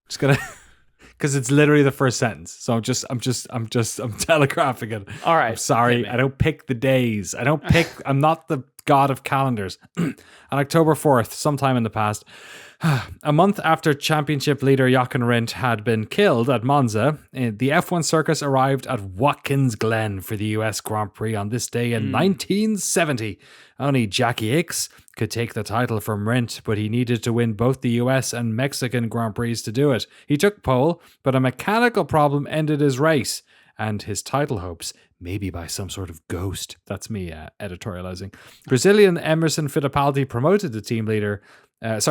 Because it's literally the first sentence. So I'm telegraphing it. All right. I'm sorry. I don't pick the days. I'm not the god of calendars. On October 4th, sometime in the past, a month after championship leader Jochen Rindt had been killed at Monza, the F1 circus arrived at Watkins Glen for the US Grand Prix on this day in 1970. Only Jackie Hicks could take the title from Rindt, but he needed to win both the US and Mexican Grand Prix to do it. He took pole, but a mechanical problem ended his race and his title hopes, maybe by some sort of ghost. That's me editorializing. Brazilian Emerson Fittipaldi promoted to team leader at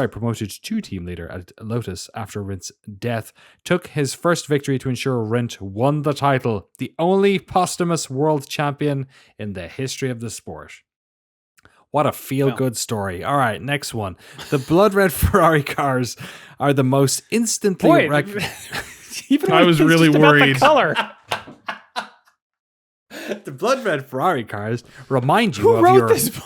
Lotus after Rindt's death, took his first victory to ensure Rindt won the title, the only posthumous world champion in the history of the sport. What a feel-good story. All right, next one. The blood red Ferrari cars are the most instantly... I was really worried. About the color. The blood red Ferrari cars remind you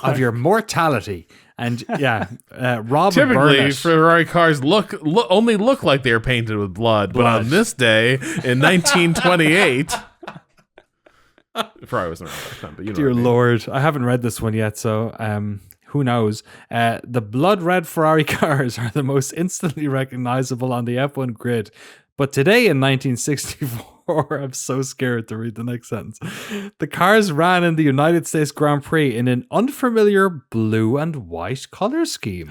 of your mortality. And Rob typically Burnett. Ferrari cars only look like they're painted with blood. But on this day in 1928, Ferrari wasn't around back then, but you know Dear what I mean. Lord, I haven't read this one yet, so who knows? The blood red Ferrari cars are the most instantly recognizable on the F1 grid. But today in 1964, I'm so scared to read the next sentence. The cars ran in the United States Grand Prix in an unfamiliar blue and white color scheme.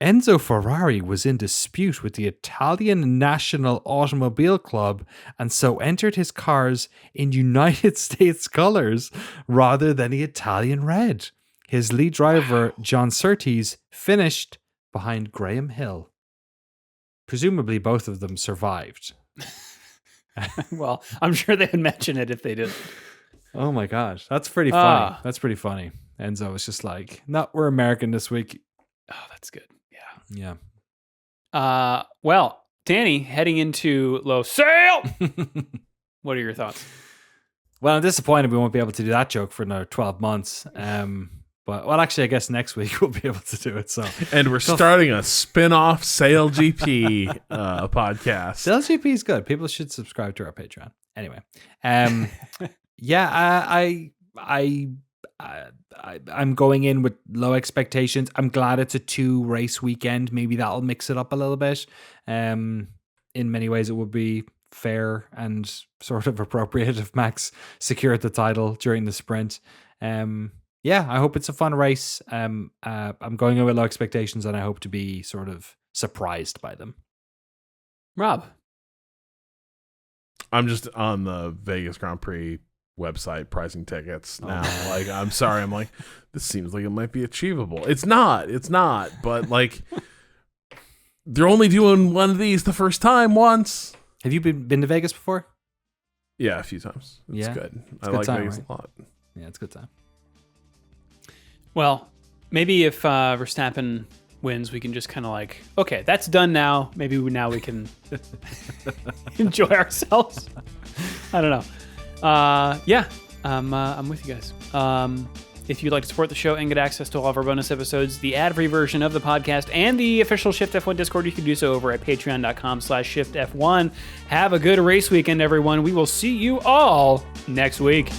Enzo Ferrari was in dispute with the Italian National Automobile Club and so entered his cars in United States colors rather than the Italian red. His lead driver, John Surtees, finished behind Graham Hill. Presumably both of them survived. Well, I'm sure they would mention it if they didn't. Oh my gosh, that's pretty funny. That's pretty funny. Enzo was just like, no, we're American this week. Oh, that's good. Yeah. Yeah. Well, Danny, heading into Low Sail. What are your thoughts? Well, I'm disappointed we won't be able to do that joke for another 12 months. But, well, actually, I guess next week we'll be able to do it. So, And we're starting a spin-off SailGP podcast. SailGP is good. People should subscribe to our Patreon. Anyway, yeah, I'm going in with low expectations. I'm glad it's a 2-race weekend. Maybe that'll mix it up a little bit. In many ways, it would be fair and sort of appropriate if Max secured the title during the sprint. Yeah, I hope it's a fun race. I'm going in with low expectations, and I hope to be sort of surprised by them. Rob? I'm just on the Vegas Grand Prix website pricing tickets now. Like, I'm sorry. I'm like, this seems like it might be achievable. It's not. But like, they're only doing one of these the first time once. Have you been to Vegas before? Yeah, a few times. It's good. I good like time, Vegas right? a lot. Yeah, it's a good time. Well, maybe if Verstappen wins, we can just kind of like, okay, that's done now. Maybe now we can enjoy ourselves. I don't know. Yeah, I'm with you guys. If you'd like to support the show and get access to all of our bonus episodes, the ad-free version of the podcast, and the official Shift F1 Discord, you can do so over at patreon.com/ShiftF1. Have a good race weekend, everyone. We will see you all next week.